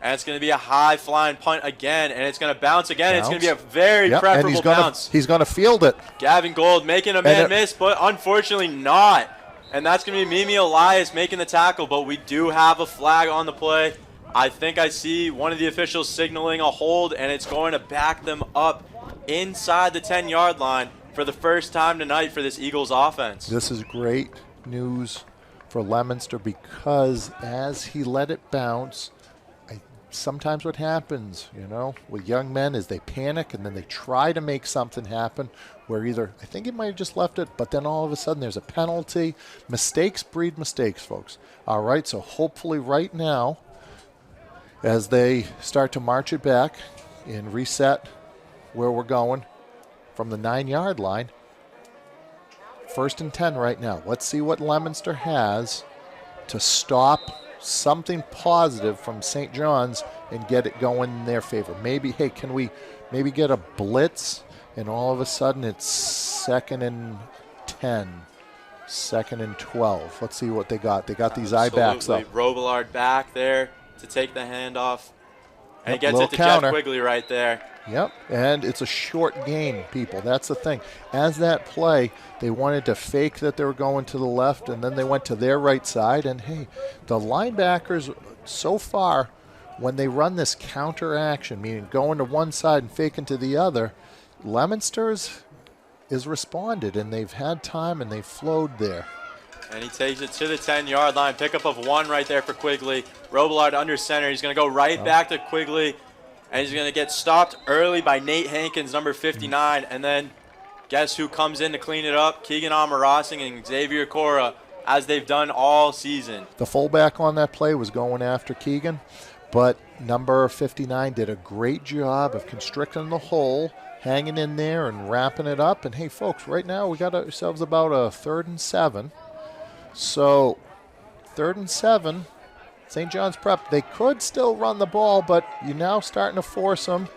And it's going to be a high-flying punt again, and it's going to bounce again. It's going to be a very preferable bounce. He's going to field it. Gavin Gold making a man miss, but unfortunately not. And that's going to be Mimi Elias making the tackle, but we do have a flag on the play. I think I see one of the officials signaling a hold, and it's going to back them up inside the 10-yard line for the first time tonight for this Eagles offense. This is great news for Leominster because as he let it bounce, sometimes what happens, with young men is they panic and then they try to make something happen where either, I think he might have just left it, but then all of a sudden there's a penalty. Mistakes breed mistakes, folks. All right, so hopefully right now, as they start to march it back and reset where we're going from the 9-yard line, 1st and 10 right now. Let's see what Leominster has to stop something positive from St. John's and get it going in their favor. Maybe, hey, can we maybe get a blitz and all of a sudden it's 2nd and 10, 2nd and 12. Let's see what they got. They got these eye backs up. Robillard back there to take the handoff. And he gets it to Jeff Quigley right there. Yep, and it's a short gain, people. That's the thing. As that play, they wanted to fake that they were going to the left, and then they went to their right side. And, hey, the linebackers so far, when they run this counter action, meaning going to one side and faking to the other, Leominster's is responded, and they've had time, and they've flowed there. And he takes it to the 10-yard line. Pickup of 1 right there for Quigley. Robillard under center. He's going to go right back to Quigley. And he's going to get stopped early by Nate Hankins, number 59. And then guess who comes in to clean it up? Keegan Amarosing and Xavier Cora, as they've done all season. The fullback on that play was going after Keegan, but number 59 did a great job of constricting the hole, hanging in there and wrapping it up. And, hey, folks, right now we got ourselves about a 3rd and 7. So 3rd and 7. St. John's Prep, they could still run the ball, but you're now starting to force them,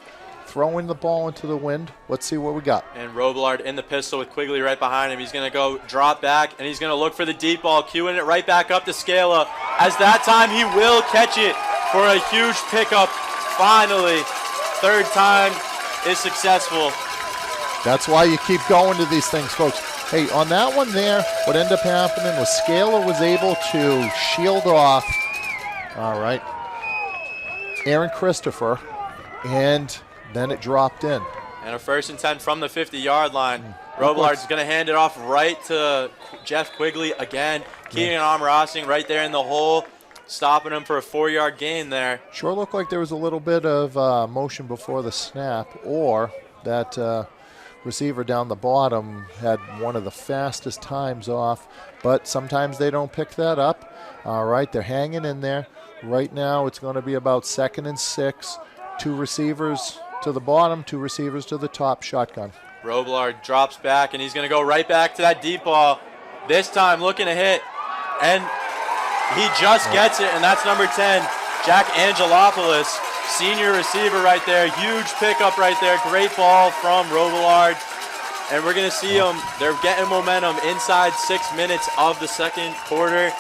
throwing the ball into the wind. Let's see what we got. And Robillard in the pistol with Quigley right behind him. He's going to go drop back, and he's going to look for the deep ball, cueing it right back up to Scala. As that time, he will catch it for a huge pickup Finally, third time is successful. That's why you keep going to these things, folks. Hey, on that one there, what ended up happening was Scaler was able to shield off, all right, Aaron Christopher, and then it dropped in. And a 1st and 10 from the 50-yard line. Robillard's going to hand it off right to Jeff Quigley again. Keegan Amorosing right there in the hole, stopping him for a 4-yard gain there. Sure looked like there was a little bit of motion before the snap, or that receiver down the bottom had one of the fastest times off, but sometimes they don't pick that up. All right, they're hanging in there. Right now it's going to be about 2nd and 6. 2 receivers to the bottom, 2 receivers to the top, shotgun. Robillard drops back, and he's going to go right back to that deep ball. This time looking to hit, and he just gets it, and that's number 10, Jack Angelopoulos, senior receiver right there. Huge pickup right there. Great ball from Robillard. And we're going to see them. They're getting momentum inside 6 minutes of the second quarter.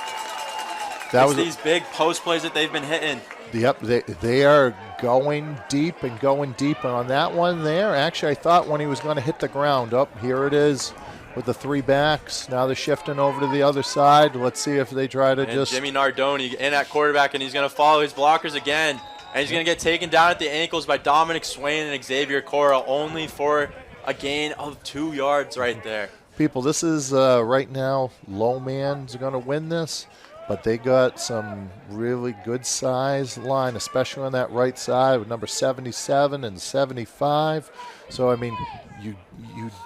It's these big post plays that they've been hitting. Yep, they are going deep and going deep. And on that one there, actually, I thought when he was going to hit the ground, here it is with the 3 backs. Now they're shifting over to the other side. Let's see if they try to just. Jimmy Nardoni in at quarterback, and he's going to follow his blockers again. And he's going to get taken down at the ankles by Dominic Swain and Xavier Cora, only for a gain of 2 yards right there. People, this is right now, low man's going to win this. But they got some really good size line, especially on that right side with number 77 and 75. So, I mean, you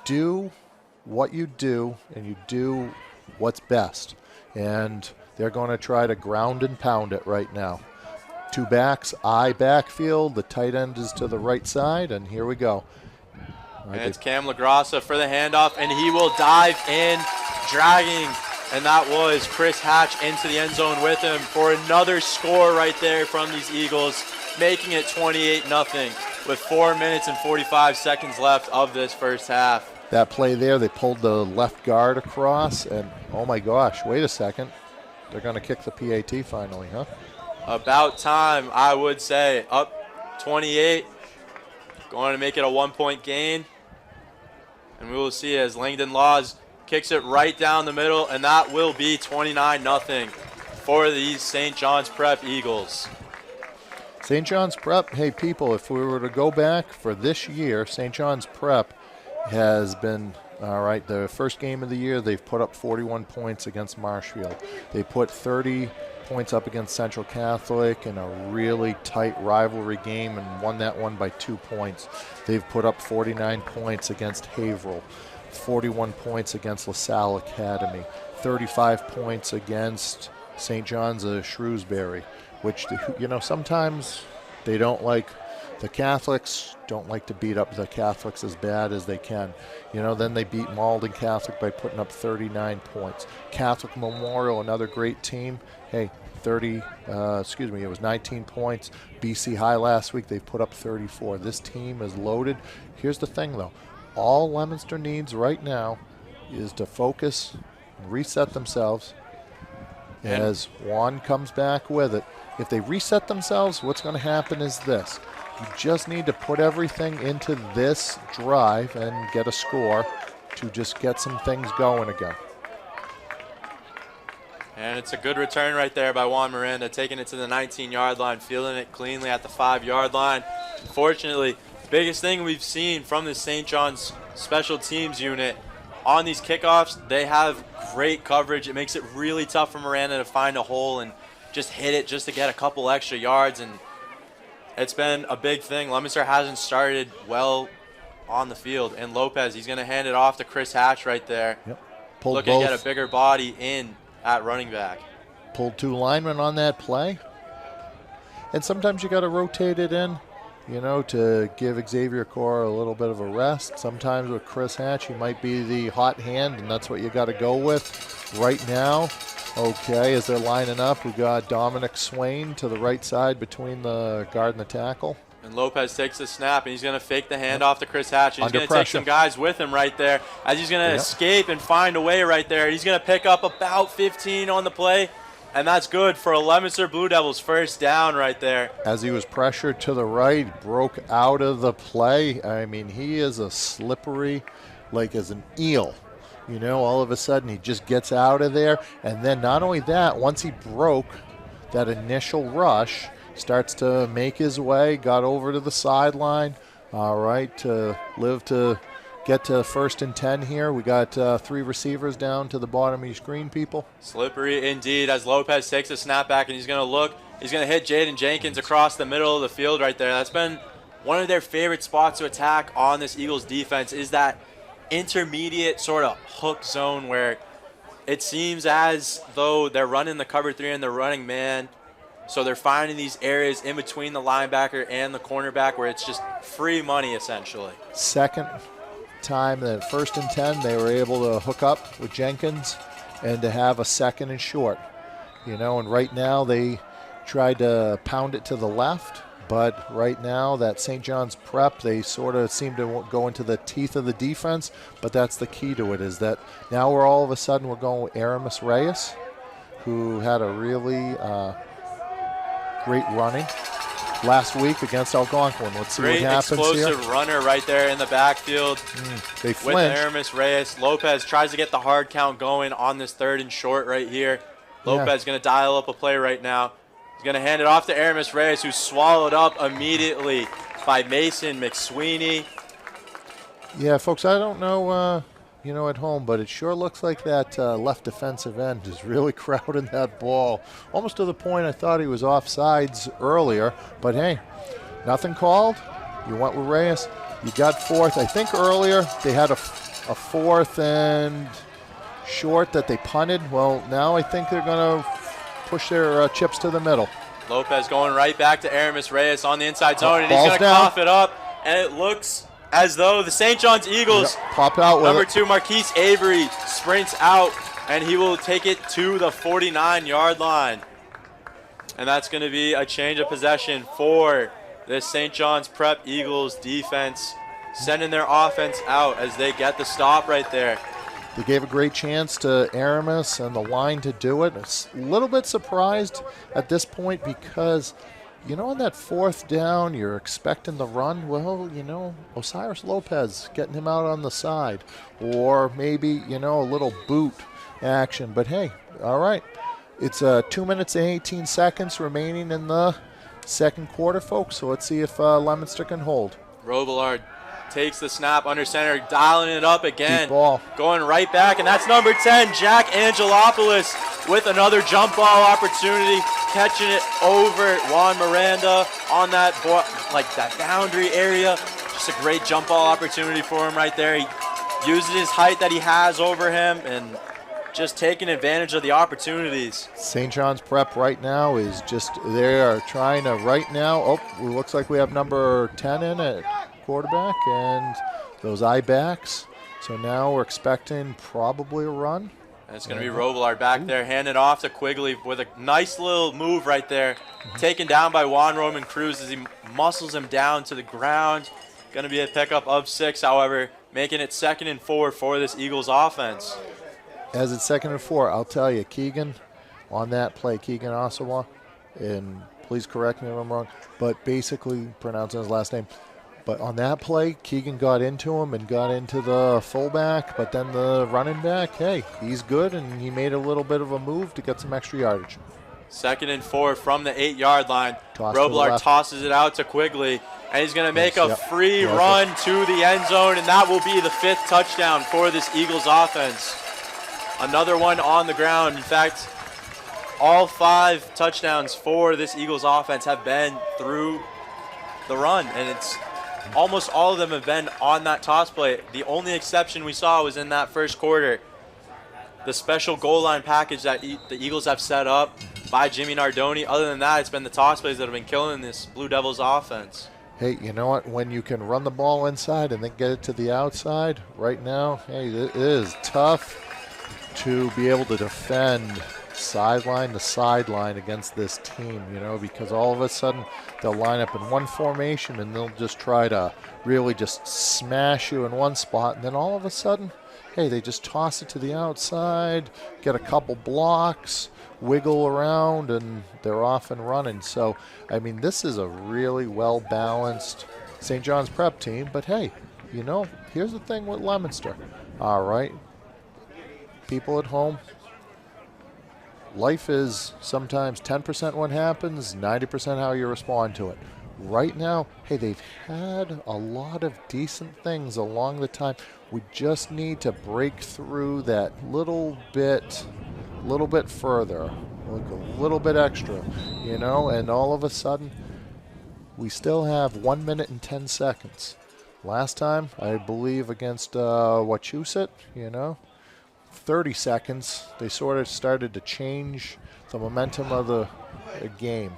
do what you do, and you do what's best. And they're going to try to ground and pound it right now. 2 backs, I backfield. The tight end is to the right side, and here we go. And it's Cam LaGrassa for the handoff, and he will dive in, dragging. And that was Chris Hatch into the end zone with him for another score right there from these Eagles, making it 28-0 with 4 minutes and 45 seconds left of this first half. That play there, they pulled the left guard across, and oh my gosh, wait a second. They're going to kick the PAT finally, huh? About time, I would say. Up 28, going to make it a 1-point gain. And we will see as Langdon Laws kicks it right down the middle, and that will be 29-0 for these St. John's Prep Eagles. St. John's Prep, hey people, if we were to go back for this year, St. John's Prep has been, all right, the first game of the year, they've put up 41 points against Marshfield. They put 30 points up against Central Catholic in a really tight rivalry game and won that one by 2 points. They've put up 49 points against Haverhill. 41 points against LaSalle Academy, 35 points against St. John's of Shrewsbury, which, sometimes they don't like, the Catholics don't like to beat up the Catholics as bad as they can. Then they beat Malden Catholic by putting up 39 points. Catholic Memorial, another great team, hey, it was 19 points. BC High last week, they put up 34. This team is loaded. Here's the thing, though. All Leominster needs right now is to focus and reset themselves as Juan comes back with it. If they reset themselves, what's going to happen is this. You just need to put everything into this drive and get a score to just get some things going again. And it's a good return right there by Juan Miranda, taking it to the 19-yard line, fielding it cleanly at the 5-yard line. Unfortunately, biggest thing we've seen from the St. John's special teams unit on these kickoffs, they have great coverage. It makes it really tough for Miranda to find a hole and just hit it just to get a couple extra yards. And it's been a big thing. Leominster hasn't started well on the field. And Lopez, he's going to hand it off to Chris Hatch right there. Yep. Looking to get a bigger body in at running back. Pulled 2 linemen on that play. And sometimes you got to rotate it in, to give Xavier Cora a little bit of a rest. Sometimes with Chris Hatch, he might be the hot hand, and that's what you got to go with right now. Okay, as they're lining up, we've got Dominic Swain to the right side between the guard and the tackle. And Lopez takes the snap, and he's going to fake the handoff to Chris Hatch. He's going to take some guys with him right there as he's going to escape and find a way right there. He's going to pick up about 15 on the play, And that's good for a Leominster Blue Devils first down right there. As he was pressured to the right, broke out of the play. I mean, he is a slippery, like as an eel. You know, all of a sudden he just gets out of there. And then not only that, once he broke that initial rush, starts to make his way, got over to the sideline. All right, to get to 1st and 10 here. We got 3 receivers down to the bottom of your screen, people. Slippery indeed as Lopez takes a snap back, and he's going to look. He's going to hit Jaden Jenkins across the middle of the field right there. That's been one of their favorite spots to attack on this Eagles defense, is that intermediate sort of hook zone where it seems as though they're running the cover 3 and they're running man. So they're finding these areas in between the linebacker and the cornerback where it's just free money essentially. Second time, that 1st and 10, they were able to hook up with Jenkins and to have a 2nd and short. You know, and right now they tried to pound it to the left, but right now that St. John's Prep, they sort of seem to go into the teeth of the defense, but that's the key to it, is that now we're all of a sudden we're going with Aramis Reyes, who had a really great running last week against Algonquin. Let's see what happens here. Great explosive runner right there in the backfield. They with flinch. Aramis Reyes. Lopez tries to get the hard count going on this 3rd and short right here. Lopez going to dial up a play right now. He's going to hand it off to Aramis Reyes, who's swallowed up immediately by Mason McSweeney. Yeah, folks, I don't know, you know, at home, but it sure looks like that left defensive end is really crowding that ball. Almost to the point I thought he was offsides earlier, but hey, nothing called. You went with Reyes. You got 4th. I think earlier they had a 4th and short that they punted. Well, now I think they're going to push their chips to the middle. Lopez going right back to Aramis Reyes on the inside zone, and he's Ball's going to down. cough it up, and it looks as though the St. John's Eagles, pop out with number it. 2, Marquise Avery, sprints out, and he will take it to the 49-yard line. And that's going to be a change of possession for this St. John's Prep Eagles defense, sending their offense out as they get the stop right there. They gave a great chance to Aramis and the line to do it. A little bit surprised at this point because, you know, on that 4th down, you're expecting the run. Well, you know, Osiris Lopez getting him out on the side. Or maybe, you know, a little boot action. But hey, all right. It's 2 minutes and 18 seconds remaining in the 2nd quarter, folks. So let's see if Leominster can hold. Robillard takes the snap under center, dialing it up again. Deep ball. Going right back, and that's number 10, Jack Angelopoulos, with another jump ball opportunity, catching it over Juan Miranda on that that boundary area. Just a great jump ball opportunity for him right there. He uses his height that he has over him and just taking advantage of the opportunities. St. John's Prep right now is just, they are trying to right now. Oh, it looks like we have number 10 in at quarterback and those eye backs. So now we're expecting probably a run. And it's going to be Robillard back there, handing off to Quigley with a nice little move right there. Taken down by Juan Roman Cruz as he muscles him down to the ground. Going to be a pickup of 6, however, making it 2nd and 4 for this Eagles offense. As it's 2nd and 4, I'll tell you, Keegan, on that play, Keegan Osawa, and please correct me if I'm wrong, but basically pronouncing his last name. But on that play, Keegan got into him and got into the fullback, but then the running back, hey, he's good, and he made a little bit of a move to get some extra yardage. 2nd and 4 from the 8-yard line. Toss to Robillard the tosses it out to Quigley, and he's going to make a Yep. free run to the end zone, and that will be the 5th touchdown for this Eagles offense. Another one on the ground. In fact, all 5 touchdowns for this Eagles offense have been through the run, and it's almost all of them have been on that toss play. The only exception we saw was in that 1st quarter. The special goal line package that the Eagles have set up by Jimmy Nardoni. Other than that, it's been the toss plays that have been killing this Blue Devils offense. Hey, you know what? When you can run the ball inside and then get it to the outside, right now, hey, it is tough to be able to defend sideline to sideline against this team, you know, because all of a sudden they'll line up in one formation and they'll just try to really just smash you in one spot, and then all of a sudden, hey, they just toss it to the outside, get a couple blocks, wiggle around, and they're off and running. So, I mean, this is a really well-balanced St. John's Prep team. But, hey, you know, here's the thing with Leominster. All right, people at home, life is sometimes 10% what happens, 90% how you respond to it. Right now, hey, they've had a lot of decent things along the time. We just need to break through that little bit further, like a little bit extra, you know, and all of a sudden, we still have 1 minute and 10 seconds. Last time, I believe against Wachusett, you know, 30 seconds, they sort of started to change the momentum of the game.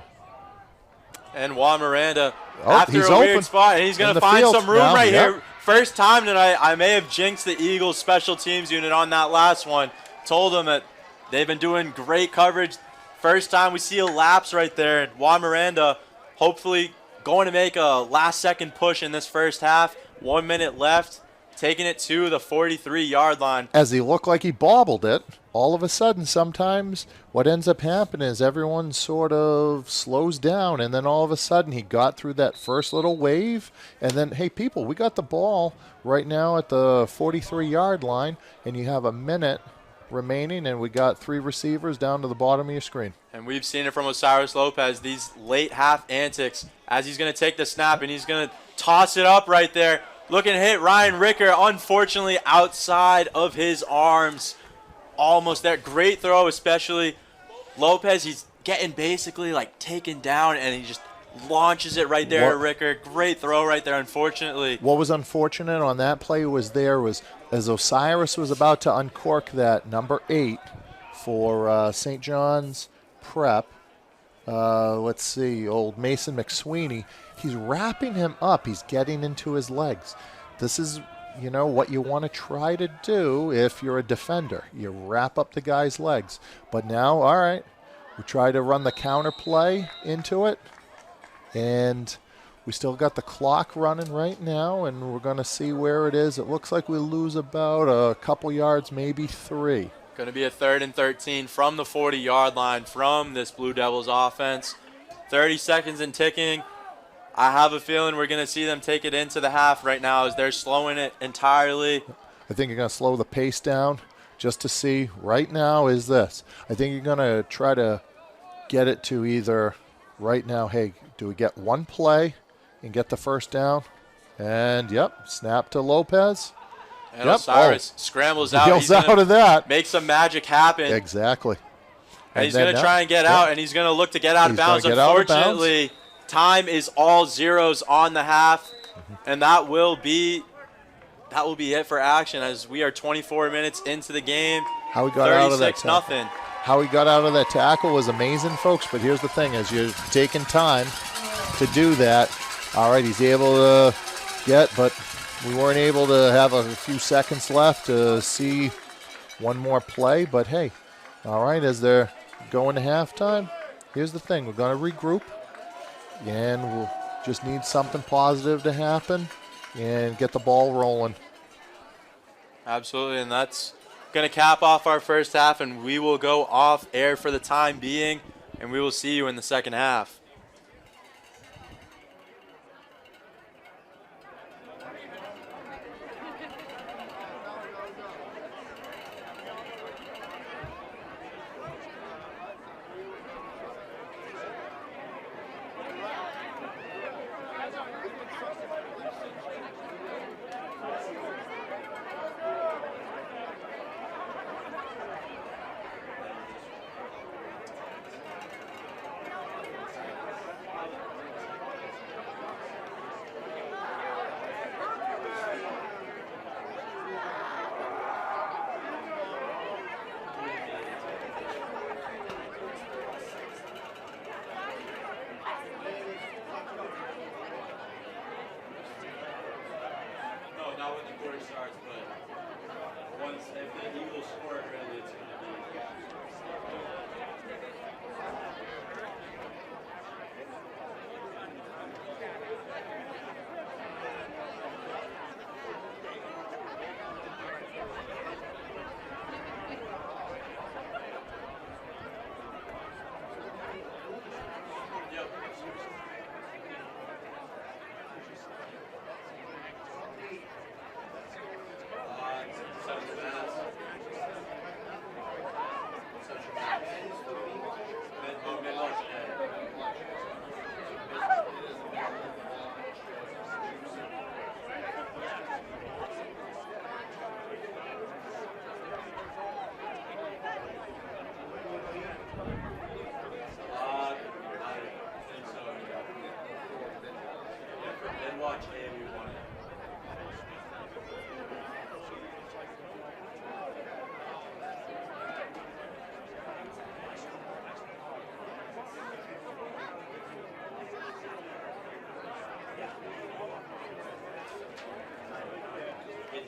And Juan Miranda, he's after a open. weird spot, and he's going to find field some room now, right yep. here. First time tonight, I may have jinxed the Eagles special teams unit on that last one. Told them that they've been doing great coverage. First time we see a lapse right there. And Juan Miranda hopefully going to make a last-second push in this first half. 1 minute left, taking it to the 43-yard line. As he looked like he bobbled it, all of a sudden sometimes what ends up happening is everyone sort of slows down, and then all of a sudden he got through that first little wave, and then, hey, people, we got the ball right now at the 43-yard line, and you have a minute remaining, and we got 3 receivers down to the bottom of your screen. And we've seen it from Osiris Lopez, these late half antics, as he's going to take the snap, and he's going to toss it up right there. Looking to hit Ryan Ricker, unfortunately outside of his arms. Almost there. Great throw, especially Lopez. He's getting basically like taken down, and he just launches it right there to Ricker. Great throw right there, unfortunately. What was unfortunate on that play was as Osiris was about to uncork that number 8 for St. John's Prep, let's see, old Mason McSweeney, he's wrapping him up. He's getting into his legs. This is, you know, what you want to try to do if you're a defender. You wrap up the guy's legs. But now, all right, we try to run the counter play into it. And we still got the clock running right now, and we're going to see where it is. It looks like we lose about a couple yards, maybe 3. Going to be a 3rd and 13 from the 40-yard line from this Blue Devils offense. 30 seconds and ticking. I have a feeling we're going to see them take it into the half right now as they're slowing it entirely. I think you're going to slow the pace down just to see right now is this. I think you're going to try to get it to either right now, hey, do we get one play and get the first down? And, yep, snap to Lopez. And Osiris scrambles out. He's out of that. Make some magic happen. Exactly. And he's going to try and get out, and he's going to look to get out of bounds. Unfortunately, time is all zeros on the half, and that will be it for action as we are 24 minutes into the game. How he got out of that 36-0. How he got out of that tackle was amazing, folks. But here's the thing: as you're taking time to do that, all right, he's able to get, but we weren't able to have a few seconds left to see one more play. But hey, all right, as they're going to halftime, here's the thing: we're going to regroup, and we'll just need something positive to happen and get the ball rolling. Absolutely, and that's going to cap off our first half, and we will go off air for the time being, and we will see you in the second half.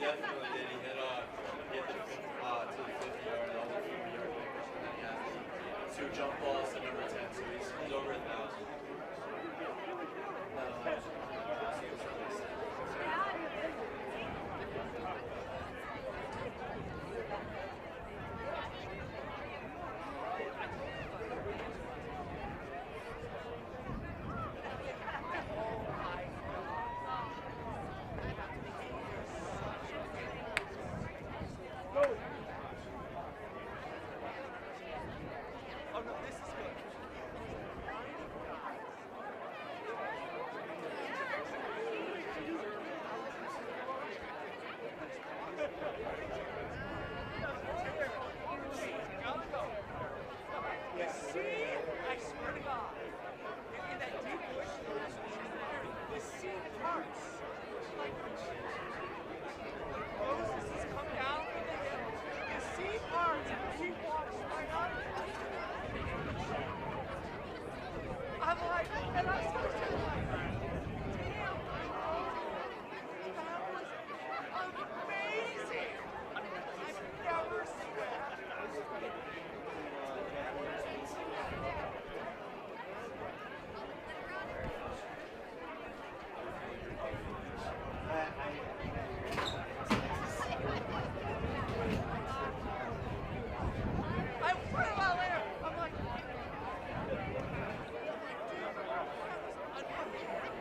definitely did. He hit to the 50-yard, the only 50-yard kickers, and then he has two jump balls to number 10, so he's over 1,000. I swear to God, in that deep voice, the scene hurts. Like Moses has come down from the hill. The scene hurts and he walks right up. I'm like, and I'm supposed to like, damn, that was amazing. I've never seen that. I put him out later. I'm like, dude, that was unbelievable.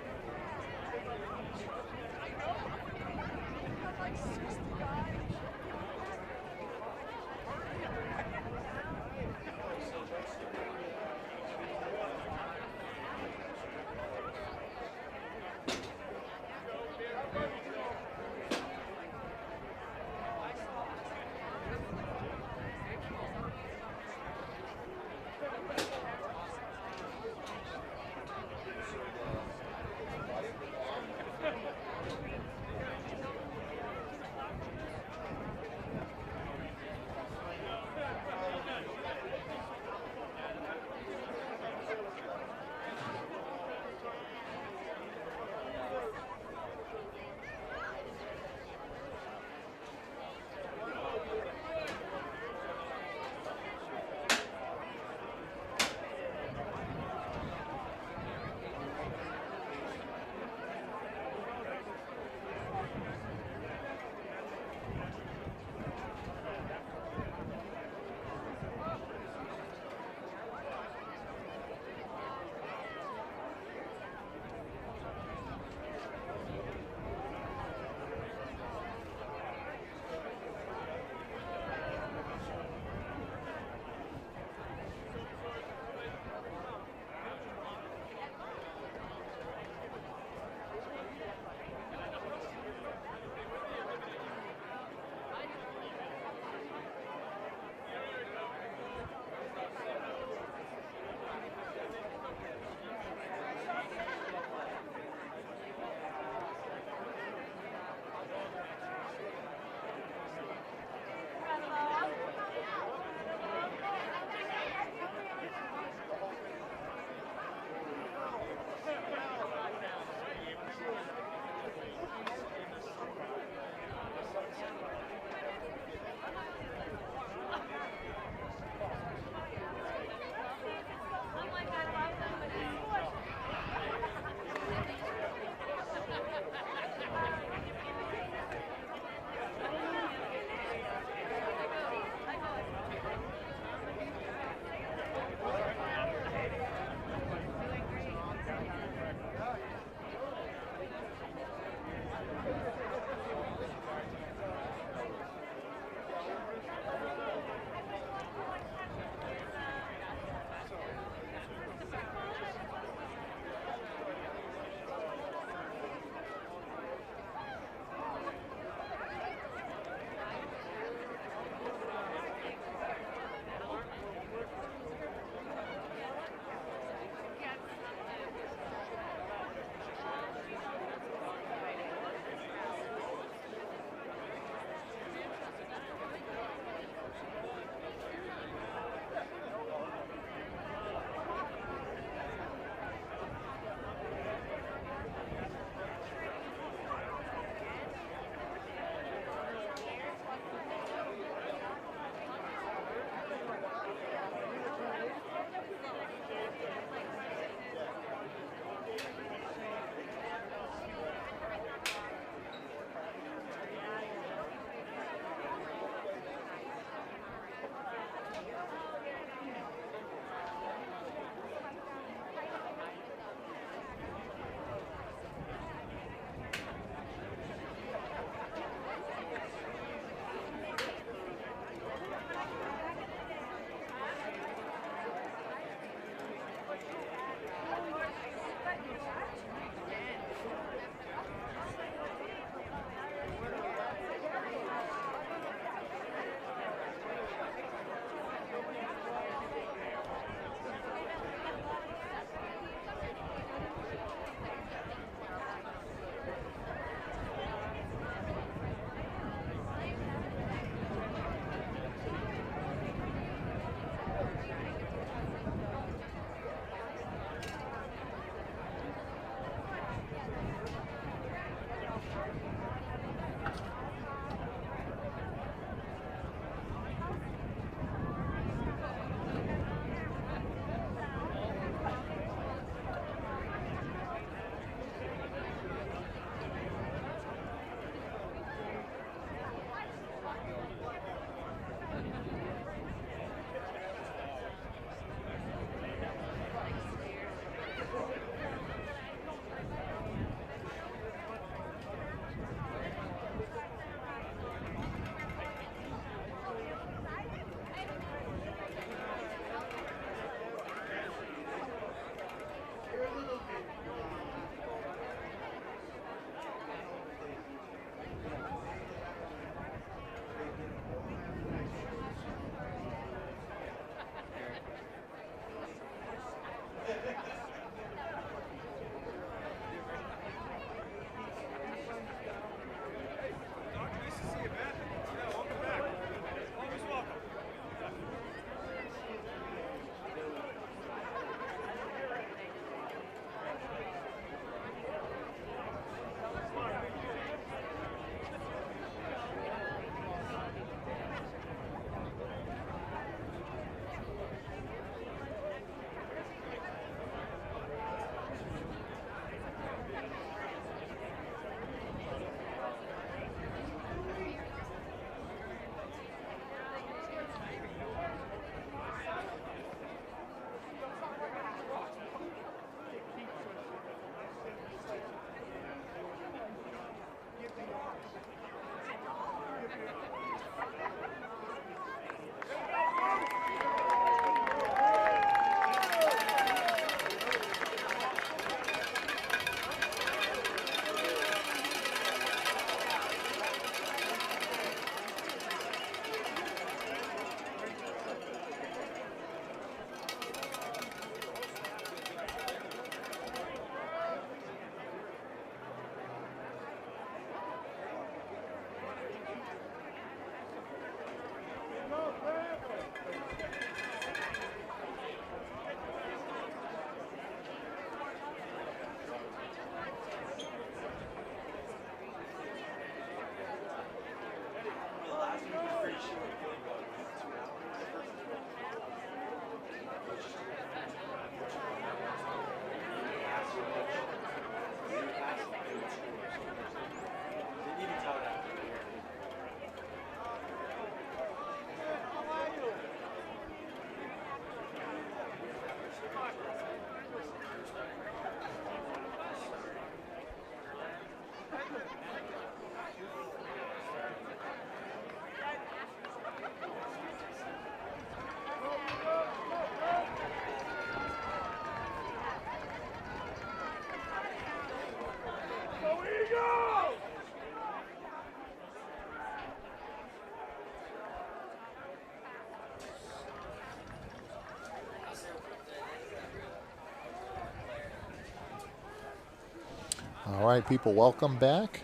All right, people, welcome back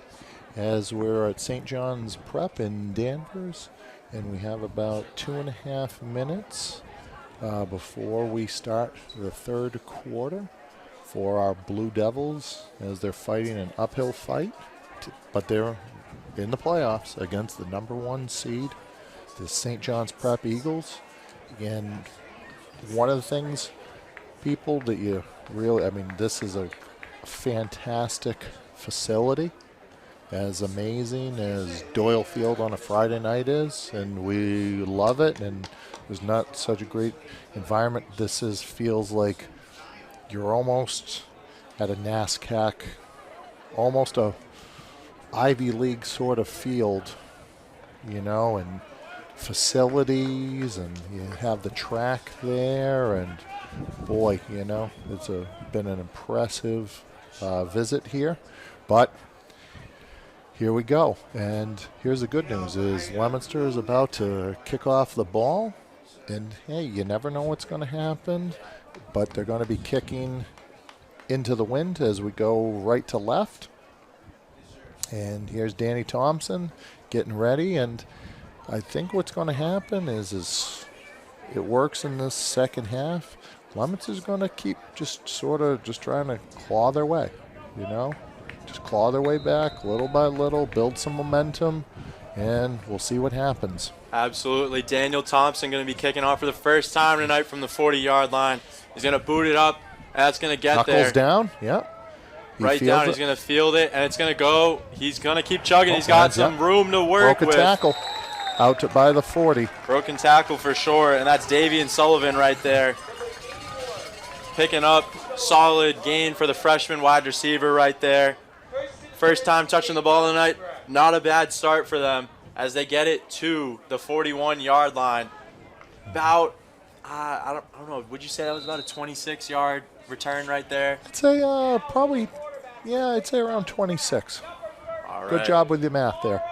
as we're at St. John's Prep in Danvers, and we have about 2.5 minutes before we start the third quarter for our Blue Devils as they're fighting an uphill fight, but they're in the playoffs against the number 1 seed, the St. John's Prep Eagles. And one of the things, people, that you really, I mean, this is a fantastic facility, as amazing as Doyle Field on a Friday night is, and we love it, and there's not such a great environment. This feels like you're almost at a NASCAC, almost a Ivy League sort of field, you know, and facilities, and you have the track there, and boy, you know, it's been an impressive visit here. But here we go, and here's the good news is Leominster is about to kick off the ball, and hey, you never know what's going to happen, but they're going to be kicking into the wind as we go right to left. And here's Danny Thompson getting ready, and I think what's going to happen is it works in this second half. Leominster's going to keep just trying to claw their way, you know, just claw their way back little by little, build some momentum, and we'll see what happens. Absolutely. Daniel Thompson going to be kicking off for the first time tonight from the 40-yard line. He's going to boot it up, and that's going to get there. Knuckles down, yep. Right down, he's going to field it, and it's going to go. He's going to keep chugging. He's got some room to work with. Broke a tackle out by the 40. Broken tackle for sure, and that's Davian Sullivan right there. Picking up solid gain for the freshman wide receiver right there. First time touching the ball tonight. Not a bad start for them as they get it to the 41-yard line. About, I don't know, would you say that was about a 26-yard return right there? I'd say probably, yeah, I'd say around 26. All right. Good job with your math there.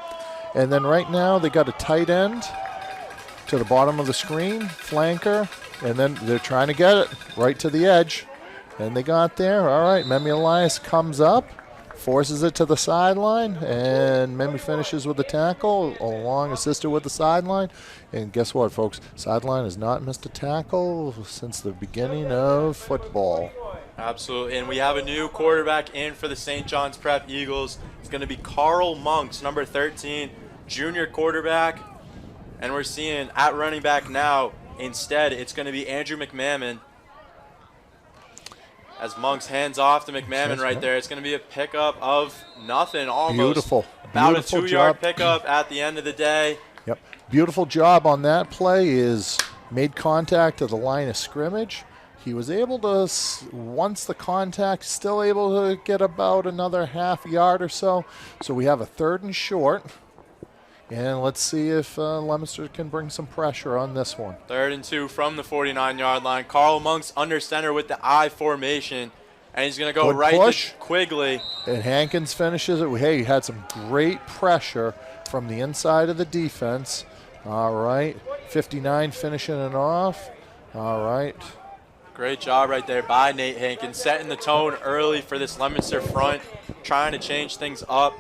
And then right now they got a tight end to the bottom of the screen, flanker, and then they're trying to get it right to the edge. And they got there. All right, Memi Elias comes up, forces it to the sideline, and Memi finishes with the tackle, along assisted with the sideline. And guess what, folks? Sideline has not missed a tackle since the beginning of football. Absolutely, and we have a new quarterback in for the St. John's Prep Eagles. It's going to be Carl Monks, number 13, junior quarterback. And we're seeing at running back now, instead, it's going to be Andrew McMahon. As Monks hands off to McMahon right there, it's going to be a pickup of nothing, almost. Beautiful. About Beautiful a 2-yard job. pickup at the end of the day. Yep. Beautiful job on that play is made contact at the line of scrimmage. He was able to, once the contact, still able to get about another half yard or so. So we have a 3rd and short. And let's see if Leominster can bring some pressure on this one. 3rd and 2 from the 49-yard line. Carl Monks under center with the I formation. And he's going to go Good right push. to Quigley. And Hankins finishes it. Hey, he had some great pressure from the inside of the defense. All right. 59 finishing it off. All right. Great job right there by Nate Hankins, setting the tone early for this Leominster front, trying to change things up.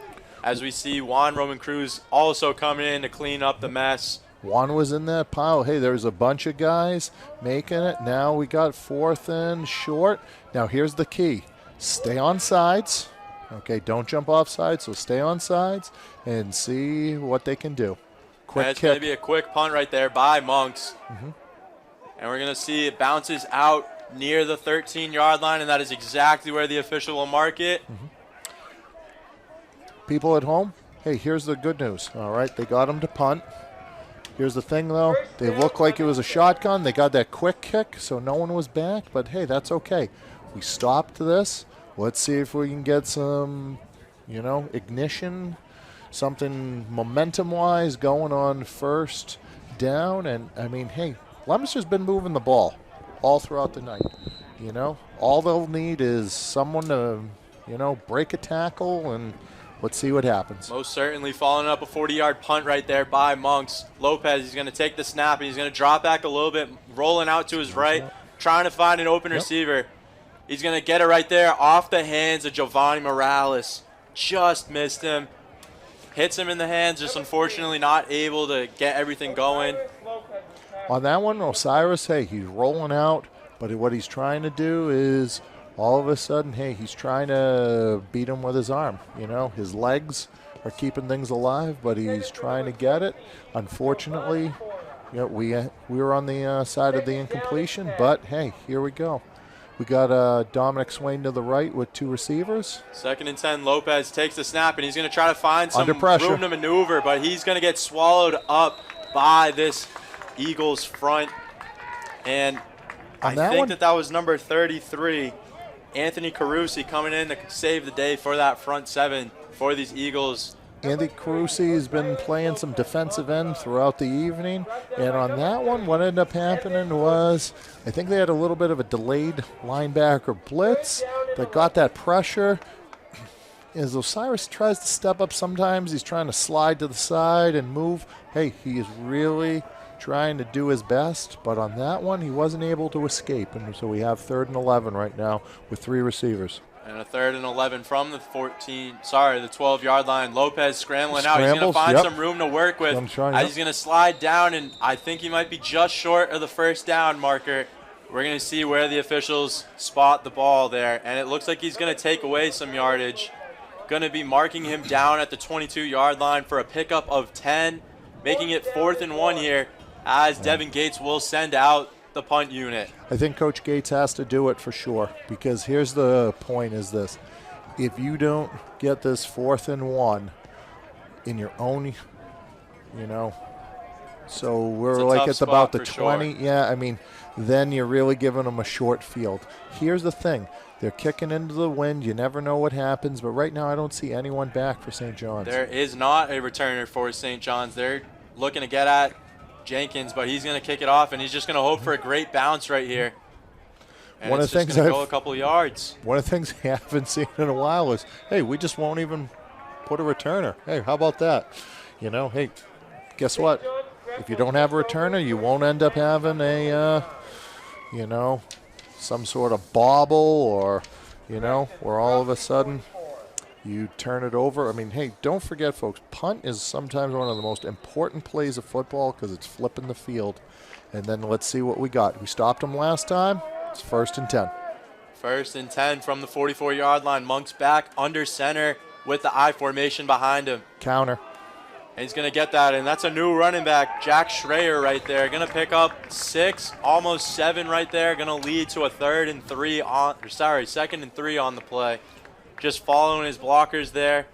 As we see Juan Roman Cruz also coming in to clean up the mess. Juan was in that pile. Hey, there's a bunch of guys making it. Now we got 4th and short. Now here's the key. Stay on sides. Okay, don't jump off sides, so stay on sides and see what they can do. Quick It's kick. going to be a quick punt right there by Monks. And we're going to see it bounces out near the 13-yard line, and that is exactly where the official will mark it. People at home, hey, here's the good news. All right, they got him to punt. Here's the thing, though. They looked like it was a shotgun. They got that quick kick, so no one was back. But, hey, that's okay. We stopped this. Let's see if we can get some, you know, ignition, something momentum-wise going on 1st down. And, I mean, hey, Leominster's been moving the ball all throughout the night. You know, all they'll need is someone to, you know, break a tackle, and let's see what happens. Most certainly following up a 40-yard punt right there by Monks. Lopez, he's going to take the snap, and he's going to drop back a little bit, rolling out to his right, trying to find an open receiver. He's going to get it right there off the hands of Giovanni Morales. Just missed him. Hits him in the hands, just unfortunately not able to get everything going. On that one, Osiris, hey, he's rolling out, but what he's trying to do is all of a sudden, hey, he's trying to beat him with his arm. You know, his legs are keeping things alive, but he's trying to get it. Unfortunately, you know, we were on the side of the incompletion, but hey, here we go. We got Dominic Swain to the right with 2 receivers. 2nd and 10, Lopez takes the snap, and he's going to try to find some Under pressure. room to maneuver, but he's going to get swallowed up by this Eagles front. And I think that was number 33, Anthony Carusi, coming in to save the day for that front 7 for these Eagles. Andy Carusi has been playing some defensive end throughout the evening. And on that one, what ended up happening was I think they had a little bit of a delayed linebacker blitz that got that pressure. As Osiris tries to step up sometimes, he's trying to slide to the side and move. Hey, he is really trying to do his best. But on that one, he wasn't able to escape. And so we have 3rd and 11 right now with 3 receivers. And a 3rd and 11 from the 12-yard line. Lopez scrambling out. He's going to find some room to work with. He's going to slide down, and I think he might be just short of the 1st down marker. We're going to see where the officials spot the ball there, and it looks like he's going to take away some yardage. Going to be marking him down at the 22-yard line for a pickup of 10, making it 4th and 1 here, as Devin Gates will send out the punt unit. I think Coach Gates has to do it for sure, because here's the point is this. If you don't get this 4th and 1 in your own, you know, so we're like it's about the 20. Sure. Yeah, I mean, then you're really giving them a short field. Here's the thing. They're kicking into the wind. You never know what happens, but right now I don't see anyone back for St. John's. There is not a returner for St. John's. They're looking to get at Jenkins, but he's going to kick it off, and he's just going to hope for a great bounce right here. And one of the things go a couple of yards. One of the things I haven't seen in a while is, hey, we just won't even put a returner. Hey, how about that? You know, hey, guess what? If you don't have a returner, you won't end up having a, you know, some sort of bobble or, you know, where all of a sudden you turn it over. I mean, hey, don't forget, folks, punt is sometimes one of the most important plays of football because it's flipping the field. And then let's see what we got. We stopped them last time. It's 1st and 10. 1st and 10 from the 44-yard line. Monk's back under center with the I formation behind him. Counter. And he's going to get that, and that's a new running back, Jack Schreier right there. Going to pick up 6, almost 7 right there. Going to lead to a 2nd and 3 on the play. Just following his blockers there.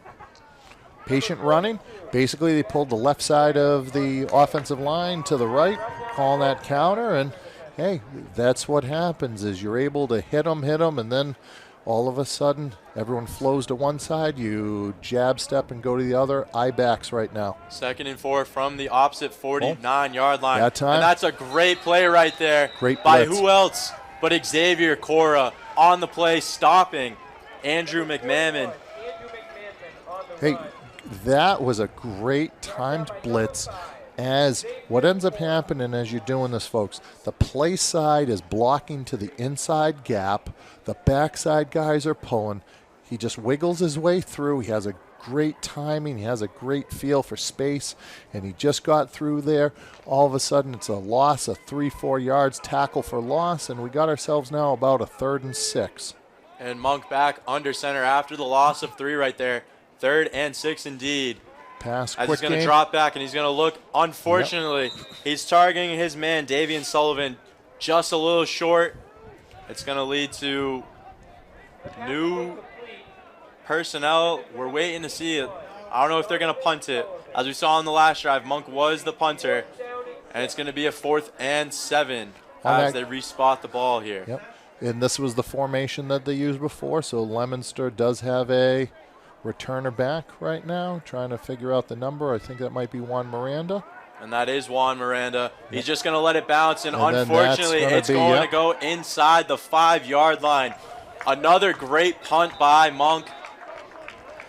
Patient running. Basically, they pulled the left side of the offensive line to the right, calling that counter, and hey, that's what happens is you're able to hit them, and then all of a sudden, everyone flows to one side. You jab step and go to the other. I-backs right now. 2nd and 4 from the opposite 49-yard line. That time. And that's a great play right there. Great by blitz. Who else but Xavier Cora on the play, stopping Andrew McMahon. Hey, that was a great timed blitz. As what ends up happening as you're doing this, folks, the play side is blocking to the inside gap. The backside guys are pulling. He just wiggles his way through. He has a great timing. He has a great feel for space, and he just got through there. All of a sudden, it's a loss of 3-4 yards, tackle for loss, and we got ourselves now about a 3rd and 6. And Monk back under center after the loss of 3 right there. 3rd and 6 indeed. Pass, as quick he's going to game. drop back, and he's going to look. Unfortunately, he's targeting his man, Davian Sullivan, just a little short. It's going to lead to new personnel. We're waiting to see it. I don't know if they're going to punt it. As we saw on the last drive, Monk was the punter, and it's going to be a 4th and 7 as they respot the ball here. Yep. And this was the formation that they used before, so Leominster does have a returner back right now, trying to figure out the number. I think that might be Juan Miranda. And that is Juan Miranda. He's just going to let it bounce, and unfortunately, it's going to go inside the 5-yard line. Another great punt by Monk.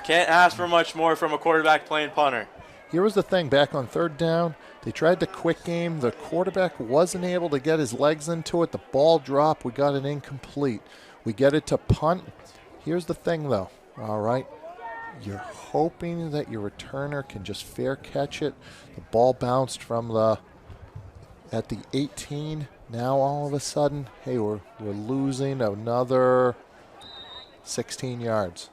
Can't ask for much more from a quarterback playing punter. Here was the thing, back on 3rd down, they tried the quick game. The quarterback wasn't able to get his legs into it. The ball dropped. We got an incomplete. We get it to punt. Here's the thing, though, all right? You're hoping that your returner can just fair catch it. The ball bounced from at the 18. Now all of a sudden, hey, we're losing another 16 yards.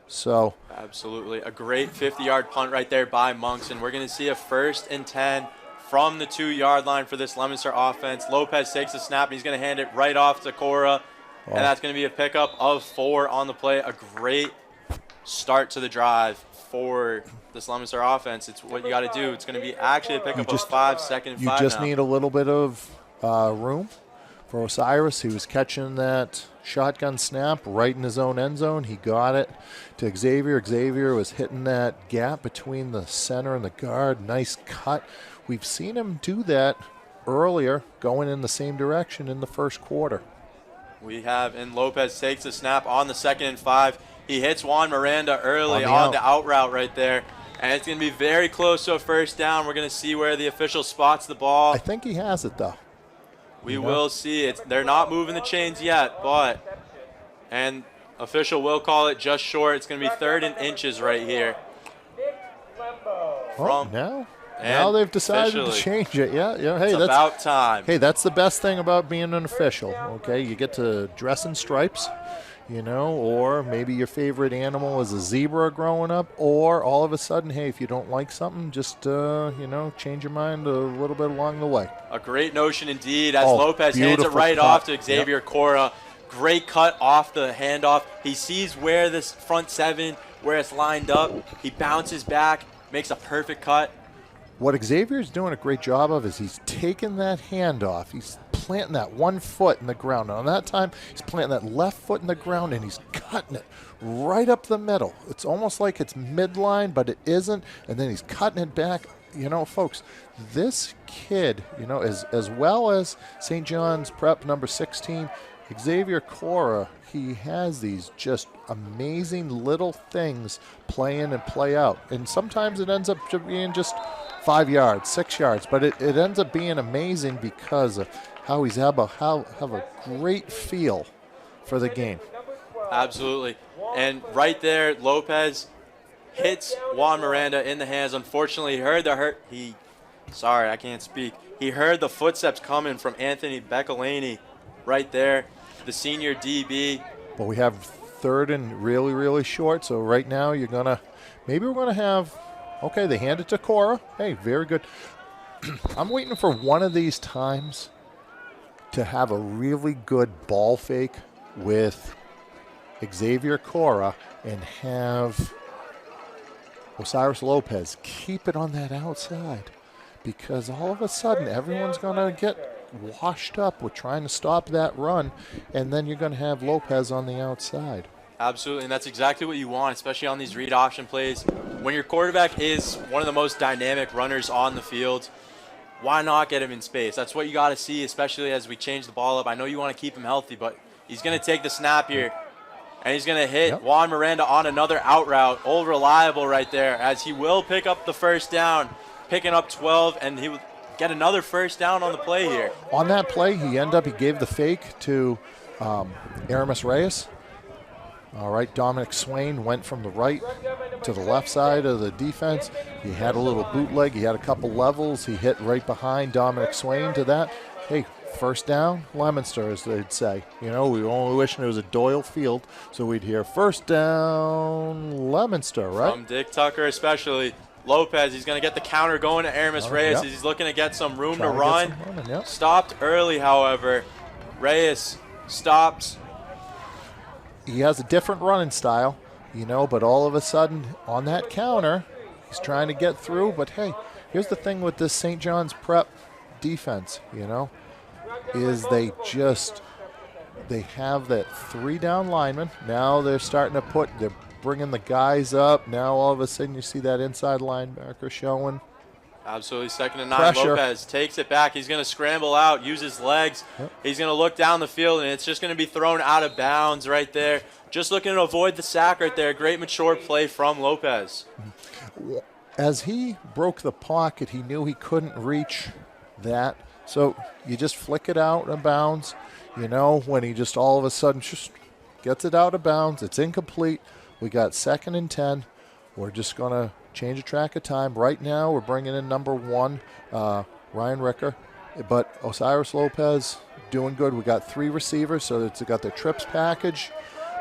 So Absolutely. A great 50-yard punt right there by Monks, and we're going to see a 1st and 10 from the 2-yard line for this Leominster offense. Lopez takes the snap, and he's going to hand it right off to Cora, and that's going to be a pickup of 4 on the play. A great start to the drive for this Leominster offense. It's what you got to do. It's going to be actually a pickup of 5, 2nd and 5 you just now. need a little bit of room for Osiris. He was catching that shotgun snap right in his own end zone. He got it to Xavier. Xavier was hitting that gap between the center and the guard. Nice cut. We've seen him do that earlier, going in the same direction in the first quarter. We have, and Lopez takes the snap on the 2nd and 5. He hits Juan Miranda early on the out route right there. And it's going to be very close to a 1st down. We're going to see where the official spots the ball. I think he has it, though. We will see it. They're not moving the chains yet, and official will call it just short. It's going to be 3rd and inches right here. Now they've decided to change it. Yeah. Hey, it's that's about time. Hey, that's the best thing about being an official. Okay, you get to dress in stripes, or maybe your favorite animal is a zebra growing up, or all of a sudden, hey, if you don't like something, just change your mind a little bit along the way. A great notion indeed, as Lopez hands it right cut off to Xavier Cora. Great cut off the handoff. He sees where this front 7, where it's lined up. He bounces back, makes a perfect cut. What Xavier's doing a great job of is he's taking that handoff. He's planting that one foot in the ground. And on that time, he's planting that left foot in the ground, and he's cutting it right up the middle. It's almost like it's midline, but it isn't. And then he's cutting it back. Folks, this kid, as well as St. John's Prep number 16, Xavier Cora, he has these just amazing little things play in and play out. And sometimes it ends up being just 5 yards, 6 yards, but it ends up being amazing because of how he's have a great feel for the game. Absolutely. And right there, Lopez hits Juan Miranda in the hands. Unfortunately, he heard I can't speak. He heard the footsteps coming from Anthony Beccolini right there, the senior DB. But we have 3rd and really, really short, so right now we're going to have. Okay, they hand it to Cora. Hey, very good. I'm waiting for one of these times to have a really good ball fake with Xavier Cora and have Osiris Lopez keep it on that outside, because all of a sudden everyone's going to get washed up with trying to stop that run, and then you're going to have Lopez on the outside. Absolutely, and that's exactly what you want, especially on these read option plays. When your quarterback is one of the most dynamic runners on the field, why not get him in space? That's what you got to see, especially as we change the ball up. I know you want to keep him healthy, but he's going to take the snap here, and he's going to hit Juan Miranda on another out route. Old reliable right there, as he will pick up the 1st down, picking up 12, and he will get another 1st down on the play here. On that play, he gave the fake to Aramis Reyes. All right, Dominic Swain went from the right to the left side of the defense. He had a little bootleg. He had a couple levels. He hit right behind Dominic Swain to that. Hey, 1st down, Leominster, as they'd say. We only wishing it was a Doyle Field, so we'd hear 1st down, Leominster, right? From Dick Tucker especially. Lopez, he's going to get the counter going to Aramis Reyes. He's looking to get some room to run. Stopped early, however. Reyes stops. He has a different running style, but all of a sudden on that counter, he's trying to get through. But, hey, here's the thing with this St. John's Prep defense, is they have that 3-down lineman. Now they're bringing the guys up. Now all of a sudden you see that inside linebacker showing. Absolutely, 2nd and 9. Pressure. Lopez takes it back. He's going to scramble out, use his legs. He's going to look down the field, and it's just going to be thrown out of bounds right there. Just looking to avoid the sack right there. Great mature play from Lopez. As he broke the pocket, he knew he couldn't reach that. So you just flick it out of bounds, when he just all of a sudden just gets it out of bounds. It's incomplete. We got 2nd and 10. We're just going to change a track of time. Right now, we're bringing in number 1, Ryan Ricker. But Osiris Lopez doing good. We got 3 receivers, so it's got the trips package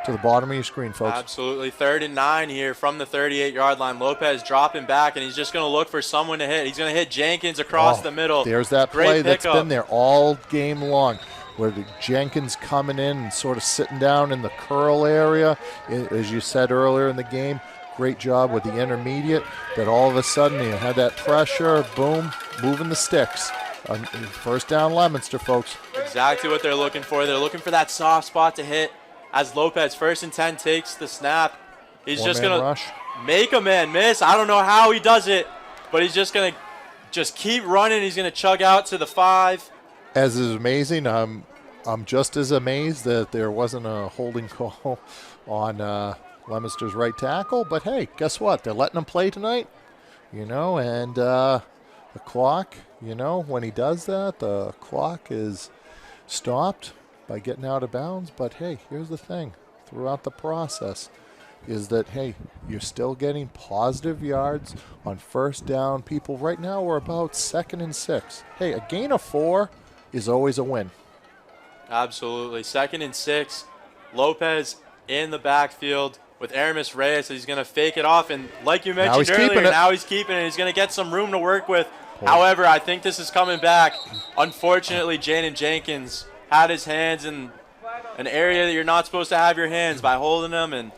to the bottom of your screen, folks. Absolutely. 3rd and 9 here from the 38-yard line. Lopez dropping back, and he's just going to look for someone to hit. He's going to hit Jenkins across the middle. There's that Great play that's pickup. been there all game long, where the Jenkins coming in and sort of sitting down in the curl area. As you said earlier in the game, great job with the intermediate, that all of a sudden he had that pressure, boom, moving the sticks. First down Leominster, folks. Exactly what they're looking for. They're looking for that soft spot to hit. As Lopez, 1st and 10, takes the snap. He's just going to make a man miss. I don't know how he does it, but he's just going to just keep running. He's going to chug out to the 5. As is amazing, I'm just as amazed that there wasn't a holding call on Leominster's right tackle. But hey, guess what? They're letting him play tonight, and the clock, when he does that, the clock is stopped by getting out of bounds. But hey, here's the thing. Throughout the process is that, hey, you're still getting positive yards on 1st down. People, right now we're about 2nd and 6. Hey, a gain of 4 is always a win. Absolutely. 2nd and 6. Lopez in the backfield with Aramis Reyes. He's going to fake it off. And like you mentioned earlier, now he's keeping it. He's going to get some room to work with. However, I think this is coming back. Unfortunately, Jaden Jenkins had his hands in an area that you're not supposed to have your hands by holding them. And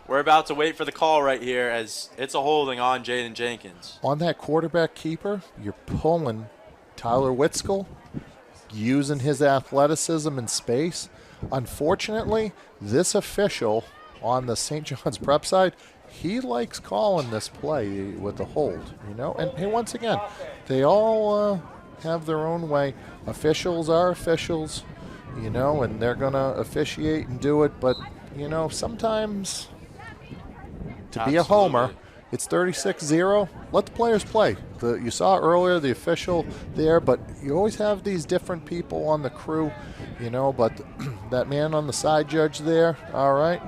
we're about to wait for the call right here, as it's a holding on Jaden Jenkins. On that quarterback keeper, you're pulling Tyler Whitskill, using his athleticism and space. Unfortunately, this official on the St. John's Prep side, he likes calling this play with the hold, And hey, once again, they all have their own way. Officials are officials, and they're going to officiate and do it. But, sometimes to be a homer, it's 36-0. Let the players play. You saw earlier the official there, but you always have these different people on the crew, but that man on the side judge there, all right.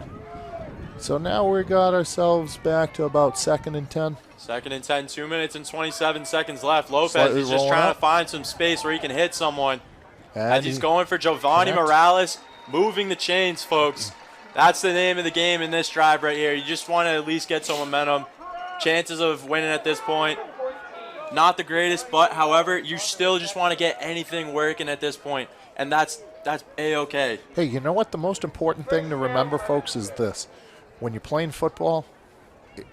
So now we got ourselves back to about 2nd and 10. 2nd and 10, 2 minutes and 27 seconds left. Lopez is just trying to find some space where he can hit someone. As he's going for Giovanni Morales, moving the chains, folks. That's the name of the game in this drive right here. You just want to at least get some momentum. Chances of winning at this point, not the greatest, but however, you still just want to get anything working at this point, and that's A-okay. Hey, you know what? The most important thing to remember, folks, is this. When you're playing football,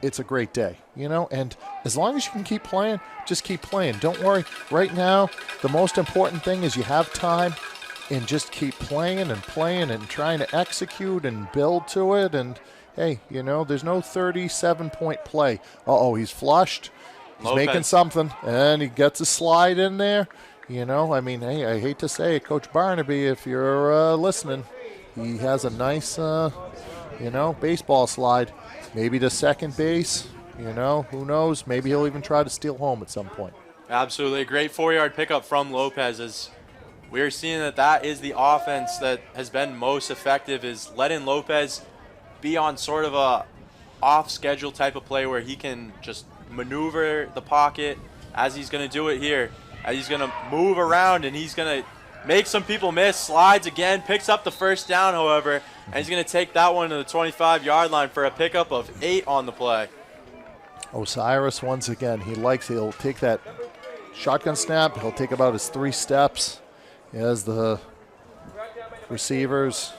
it's a great day, and as long as you can keep playing, just keep playing. Don't worry. Right now, the most important thing is you have time and just keep playing and trying to execute and build to it. And hey, there's no 37-point play. He's flushed. He's making something, and he gets a slide in there. Hey, I hate to say it, Coach Barnaby, if you're listening, he has a nice baseball slide. Maybe to second base, who knows? Maybe he'll even try to steal home at some point. Absolutely. A great 4-yard pickup from Lopez, as we're seeing that is the offense that has been most effective, is letting Lopez be on sort of a off-schedule type of play where he can just maneuver the pocket as he's going to do it here. As he's going to move around, and he's going to make some people miss, slides again, picks up the 1st down, however, and he's going to take that one to the 25-yard line for a pickup of 8 on the play. Osiris, once again, he'll take that shotgun snap. He'll take about his 3 steps as the receivers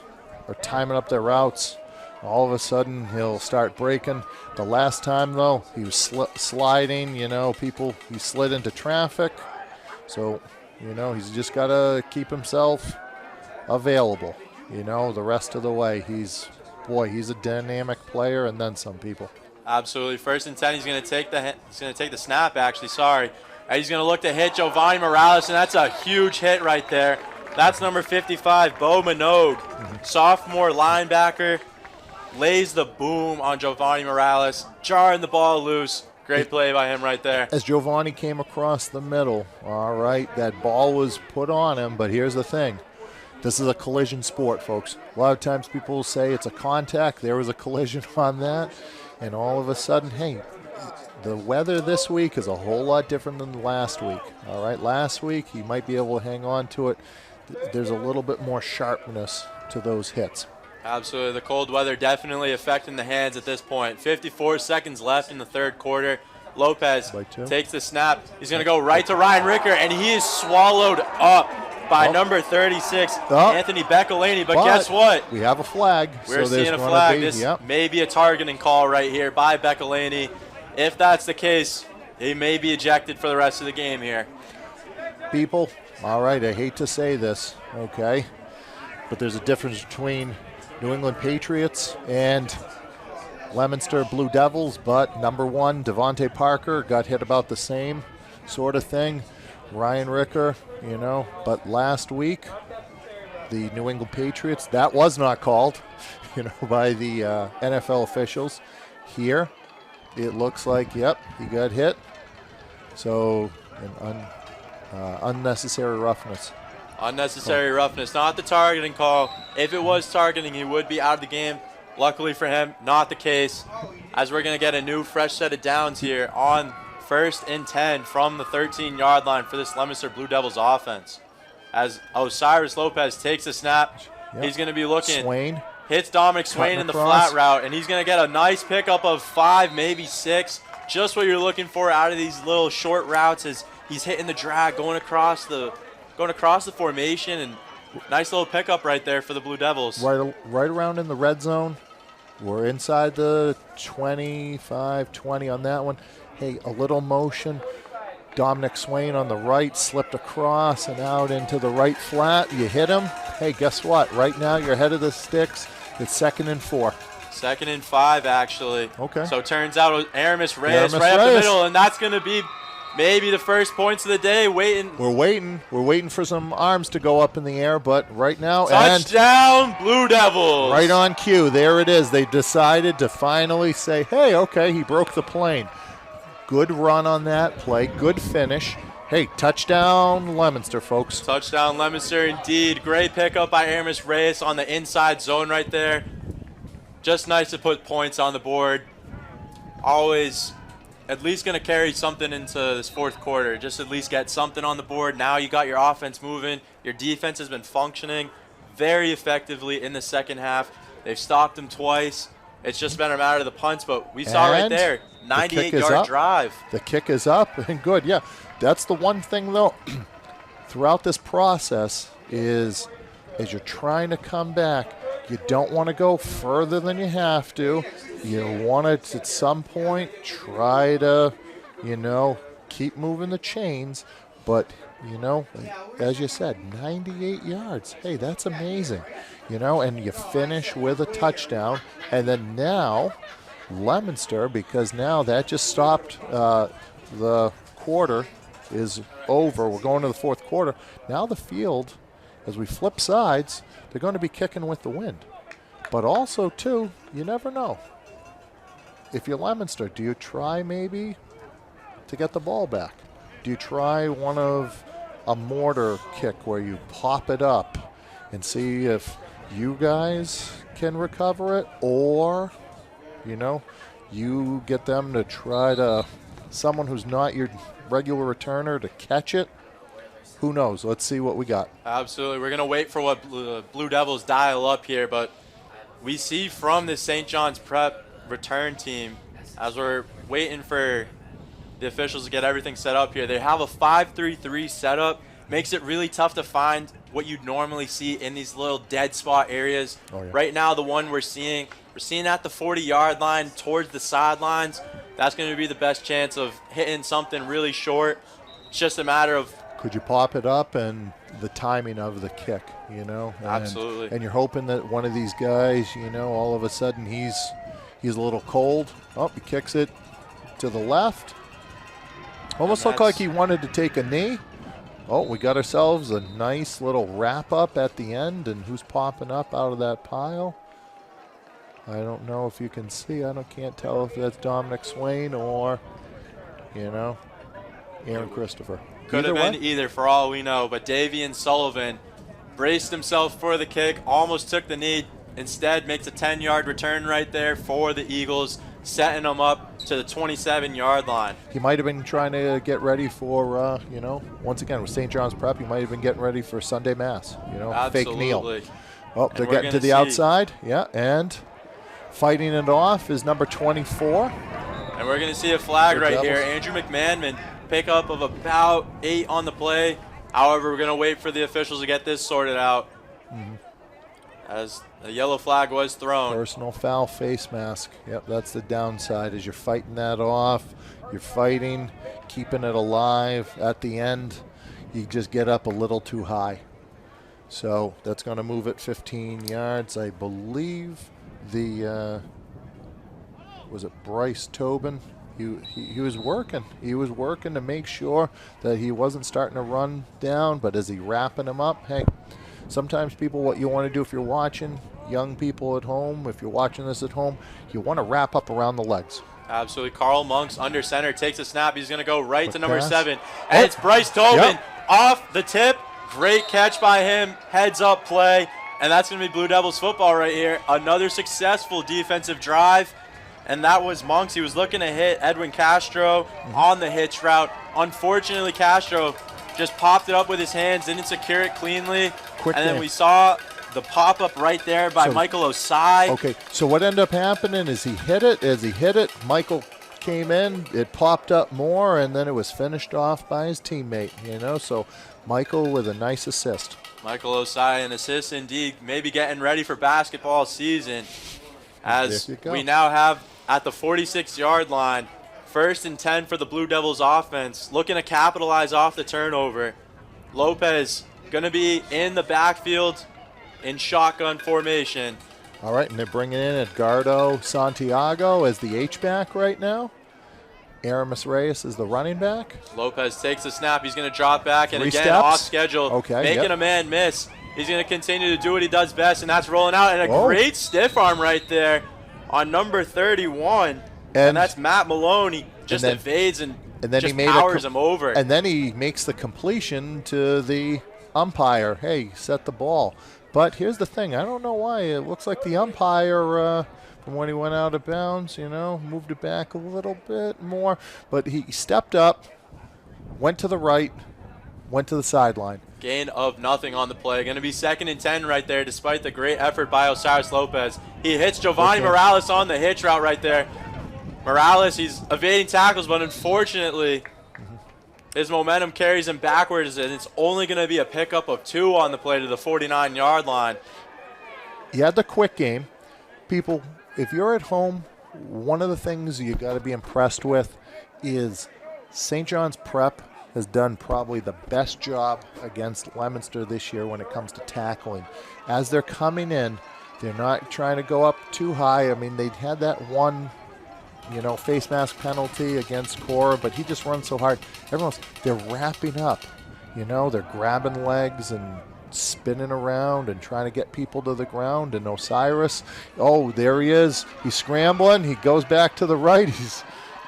are timing up their routes. All of a sudden, he'll start breaking. The last time, though, he was sliding. He slid into traffic. So, he's just got to keep himself available, the rest of the way. He's a dynamic player, and then some people. Absolutely. 1st and 10, he's going to take the snap, actually, sorry. And he's going to look to hit Giovanni Morales, and that's a huge hit right there. That's number 55, Bo Minogue, sophomore linebacker, lays the boom on Giovanni Morales, jarring the ball loose. Great play by him right there. As Giovanni came across the middle, all right, that ball was put on him, but here's the thing. This is a collision sport, folks. A lot of times people will say it's a contact. There was a collision on that. And all of a sudden, hey, the weather this week is a whole lot different than last week. All right, last week he might be able to hang on to it. There's a little bit more sharpness to those hits. Absolutely. The cold weather definitely affecting the hands at this point. 54 seconds left in the third quarter. Lopez takes the snap. He's going to go right to Ryan Ricker, and he is swallowed up by number 36, Anthony Beccolini. But guess what? We have a flag. We're so seeing a flag. This may be a targeting call right here by Beccolini. If that's the case, he may be ejected for the rest of the game here. People, all right, I hate to say this, okay, but there's a difference between New England Patriots and Leominster Blue Devils, but number one, Devontae Parker, got hit about the same sort of thing. Ryan Ricker, you know, but last week, the New England Patriots, that was not called, you know, by the NFL officials. Here, it looks like, yep, he got hit. So, an unnecessary roughness. Unnecessary roughness, not the targeting call. If it was targeting, he would be out of the game. Luckily for him, not the case, as we're going to get a new fresh set of downs here on 1st and 10 from the 13-yard line for this Leominster Blue Devils offense. As Osiris Lopez takes a snap, he's going to be looking. Swain. Hits Dominic Swain in the flat route, and he's going to get a nice pickup of 5, maybe 6. Just what you're looking for out of these little short routes as he's hitting the drag, going across the formation, and nice little pickup right there for the Blue Devils. Right around in the red zone. We're inside the 25, 20 on that one. Hey, a little motion. Dominic Swain on the right slipped across and out into the right flat. You hit him. Hey, guess what? Right now you're ahead of the sticks. It's 2nd and 4. 2nd and 5, actually. Okay. So it turns out Aramis Reyes right up the middle, and that's going to be maybe the first points of the day. We're waiting for some arms to go up in the air, but right now, touchdown Blue Devils. Right on cue. There it is. They decided to finally say, hey, okay, he broke the plane. Good run on that play. Good finish. Hey, touchdown Leominster, folks. Touchdown Leominster indeed. Great pickup by Aramis Reyes on the inside zone right there. Just nice to put points on the board. Always at least going to carry something into this fourth quarter. Just at least get something on the board. Now you got your offense moving. Your defense has been functioning very effectively in the second half. They've stopped them twice. It's just been a matter of the punts, but we saw right there, 98-yard drive. The kick is up and good. Yeah, that's the one thing, though, throughout this process is as you're trying to come back, you don't want to go further than you have to. You want to, at some point, try to, you know, keep moving the chains. But, you know, as you said, 98 yards. Hey, that's amazing. You know, and you finish with a touchdown. And then now, Leominster, because now that just stopped the quarter is over. We're going to the fourth quarter. Now the field, as we flip sides, they're going to be kicking with the wind. But also, too, you never know. If you're Leominster, do you try maybe to get the ball back? Do you try one of a mortar kick where you pop it up and see if you guys can recover it, or, you know, you get them to try to, someone who's not your regular returner to catch it? Who knows? Let's see what we got. Absolutely. We're going to wait for what Blue Devils dial up here, but we see from the St. John's Prep return team, as we're waiting for the officials to get everything set up here, they have a 5-3-3 setup. Makes it really tough to find what you'd normally see in these little dead spot areas. Oh, yeah. Right now, the one we're seeing at the 40-yard line towards the sidelines. That's going to be the best chance of hitting something really short. It's just a matter of, could you pop it up and the timing of the kick, you know? Absolutely. And you're hoping that one of these guys, you know, all of a sudden he's a little cold. Oh, he kicks it to the left. Almost looked like he wanted to take a knee. Oh, we got ourselves a nice little wrap-up at the end, and who's popping up out of that pile? I don't know if you can see. Can't tell if that's Dominic Swain or, you know, Aaron Christopher. Could have been either for all we know, but Davian Sullivan braced himself for the kick, almost took the knee. Instead, makes a 10-yard return right there for the Eagles, setting them up to the 27-yard line. He might have been trying to get ready for, once again, with St. John's Prep, he might have been getting ready for Sunday Mass, fake kneel. Absolutely. Oh, they're getting to the outside. Yeah, and fighting it off is number 24. And we're going to see a flag The right Devils. here. Andrew McMahon, pickup of about 8 on the play. However, we're going to wait for the officials to get this sorted out. As the yellow flag was thrown. Personal foul face mask. Yep, that's the downside, is you're fighting that off. You're fighting, keeping it alive. At the end, you just get up a little too high. So that's going to move it 15 yards. I believe was it Bryce Tobin? He was working. He was working to make sure that he wasn't starting to run down, but as he wrapping him up, hey, sometimes people, what you want to do if you're watching, young people at home, if you're watching this at home, you want to wrap up around the legs. Absolutely. Carl Monks under center takes a snap. He's going to go right Quick to number pass. 7. And it's Bryce Tobin Yep. off the tip. Great catch by him. Heads up play. And that's going to be Blue Devils football right here. Another successful defensive drive. And that was Monks. He was looking to hit Edwin Castro on the hitch route. Unfortunately, Castro just popped it up with his hands, didn't secure it cleanly. Quick and then game. we saw the pop-up right there by Michael Osai. Okay, so what ended up happening is he hit it. As he hit it, Michael came in, it popped up more, and then it was finished off by his teammate, So Michael with a nice assist. Michael Osai, an assist indeed, maybe getting ready for basketball season. As There you go. we now have at the 46-yard line, 1st and 10 for the Blue Devils offense, looking to capitalize off the turnover. Lopez going to be in the backfield in shotgun formation. All right, and they're bringing in Edgardo Santiago as the H-back right now. Aramis Reyes is the running back. Lopez takes the snap. He's going to drop back, and 3 again, steps. off schedule, Okay, making yep. a man miss. He's going to continue to do what he does best, and that's rolling out. And a Whoa. great stiff arm right there on number 31. And that's Matt Maloney. Just then- evades and then just he made powers him over. And then he makes the completion to the umpire. Hey, set the ball. But here's the thing. I don't know why. It looks like the umpire, from when he went out of bounds, moved it back a little bit more. But he stepped up, went to the right, went to the sideline. Gain of nothing on the play. Going to be 2nd and 10 right there, despite the great effort by Osiris Lopez. He hits Giovanni Okay. Morales on the hitch route right there. Morales, he's evading tackles, but unfortunately, his momentum carries him backwards, and it's only going to be a pickup of 2 on the play to the 49-yard line. He had the quick game. People, if you're at home, one of the things you got to be impressed with is St. John's Prep has done probably the best job against Leominster this year when it comes to tackling. As they're coming in, they're not trying to go up too high. I mean, they had that one, face mask penalty against Cora, but he just runs so hard. They're wrapping up. They're grabbing legs and spinning around and trying to get people to the ground. And Osiris, there he is. He's scrambling. He goes back to the right. He's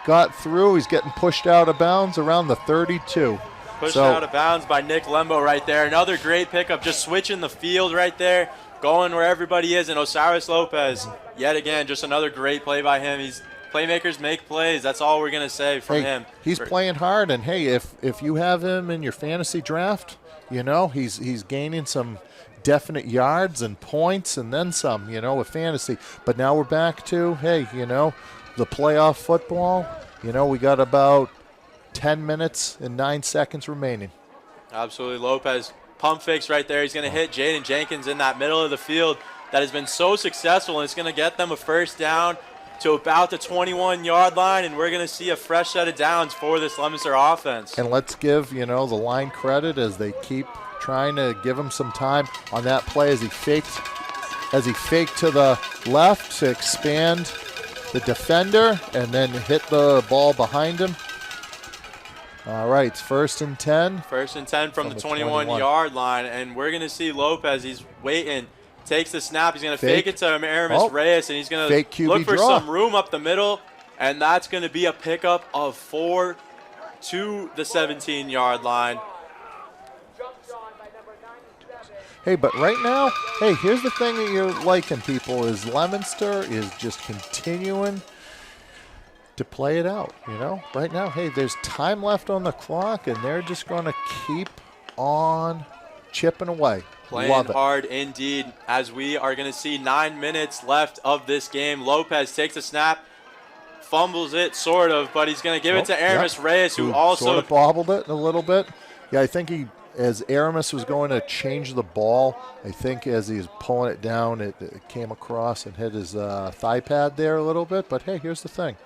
got through. He's getting pushed out of bounds around the 32. Pushed out of bounds by Nick Lembo right there. Another great pickup, just switching the field right there, going where everybody is. And Osiris Lopez, yet again, just another great play by him. Playmakers make plays. That's all we're going to say from him. He's playing hard, and hey, if you have him in your fantasy draft, he's gaining some definite yards and points and then some, with fantasy. But now we're back to, the playoff football. We got about 10 minutes and 9 seconds remaining. Absolutely. Lopez, pump fakes right there. He's going to hit Jaden Jenkins in that middle of the field that has been so successful, and it's going to get them a 1st down to about the 21-yard line, and we're going to see a fresh set of downs for this Leominster offense. And let's give, the line credit as they keep trying to give him some time on that play as he faked to the left to expand the defender and then hit the ball behind him. All right, it's 1st and 10. 1st and 10 from the 21-yard line, and we're going to see Lopez. He's waiting. Takes the snap. He's going to fake it to Aramis Reyes, and he's going to look for some room up the middle, and that's going to be a pickup of 4 to the 17-yard line. Hey, but right now, hey, here's the thing that you're liking, people, is Leominster is just continuing to play it out, you know? Right now, hey, there's time left on the clock, and they're just going to keep on chipping away. Playing Love it. hard indeed, as we are going to see 9 minutes left of this game. Lopez takes a snap, fumbles it, sort of, but he's going to give it to Aramis Reyes, who also sort of bobbled it a little bit. Yeah, I think as Aramis was going to change the ball, I think as he was pulling it down, it came across and hit his thigh pad there a little bit. But hey, here's the thing.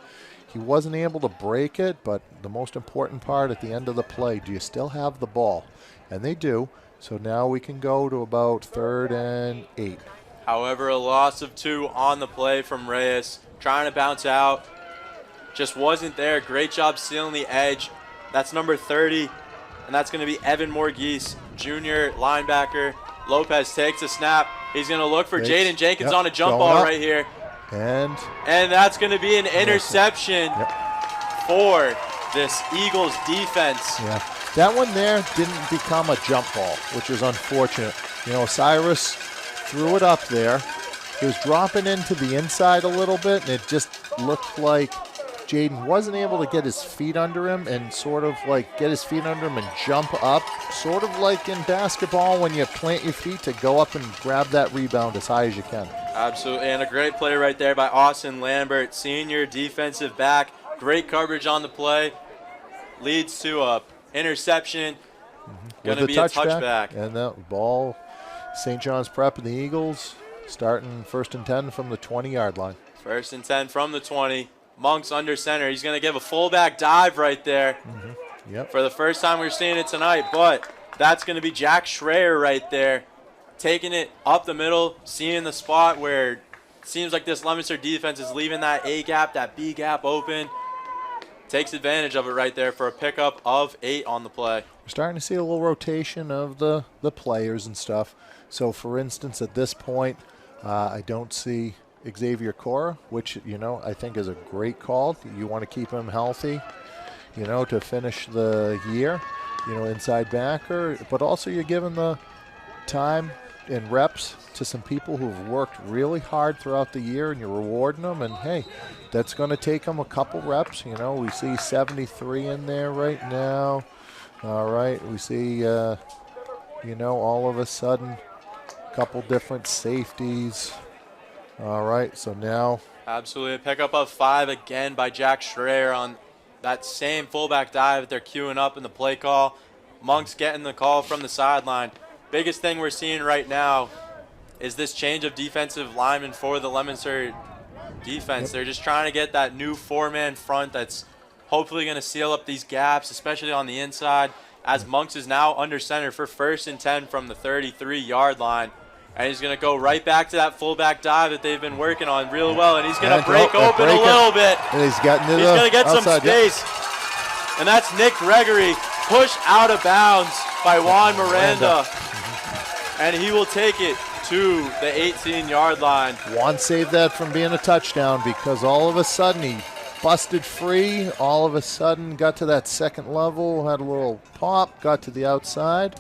He wasn't able to break it, but the most important part at the end of the play, do you still have the ball? And they do. So now we can go to about 3rd and 8. However, a loss of 2 on the play from Reyes. Trying to bounce out. Just wasn't there. Great job sealing the edge. That's number 30. And that's going to be Evan Morgese, junior linebacker. Lopez takes a snap. He's going to look for Jaden Jenkins on a jump ball right here. And that's going to be an interception for this Eagles defense. Yeah, that one there didn't become a jump ball, which is unfortunate. You know, Cyrus threw it up there. He was dropping into the inside a little bit, and it just looked like Jaden wasn't able to get his feet under him and sort of like get his feet under him and jump up, sort of like in basketball when you plant your feet to go up and grab that rebound as high as you can. Absolutely, and a great play right there by Austin Lambert, senior defensive back. Great coverage on the play. Leads to a interception. Going to be a touchback. And that ball, St. John's Prep and the Eagles starting 1st and 10 from the 20-yard line. 1st and 10 from the 20. Monk's under center. He's going to give a fullback dive right there. Yep. For the first time we're seeing it tonight, but that's going to be Jack Schreier right there, taking it up the middle, seeing the spot where it seems like this Leominster defense is leaving that A gap, that B gap open. Takes advantage of it right there for a pickup of 8 on the play. We're starting to see a little rotation of the players and stuff. So, for instance, at this point, I don't see Xavier Cora, which, you know, I think is a great call. You want to keep him healthy, you know, to finish the year, you know, inside backer. But also you're giving the time and reps to some people who've worked really hard throughout the year, and you're rewarding them. And, hey, that's going to take them a couple reps. You know, we see 73 in there right now. All right, we see, you know, all of a sudden a couple different safeties. All right, so now. Absolutely. A pickup of 5 again by Jack Schreier on that same fullback dive that they're queuing up in the play call. Monk's getting the call from the sideline. Biggest thing we're seeing right now is this change of defensive linemen for the Leominster defense. They're just trying to get that new 4-man front that's hopefully going to seal up these gaps, especially on the inside, as Monks is now under center for 1st and 10 from the 33-yard line. And he's going to go right back to that fullback dive that they've been working on real well. And he's going to break open a little bit. And he's going to get some space. And that's Nick Gregory, pushed out of bounds by Juan Miranda. And he will take it to the 18-yard line. Juan saved that from being a touchdown because all of a sudden he busted free. All of a sudden got to that second level, had a little pop, got to the outside.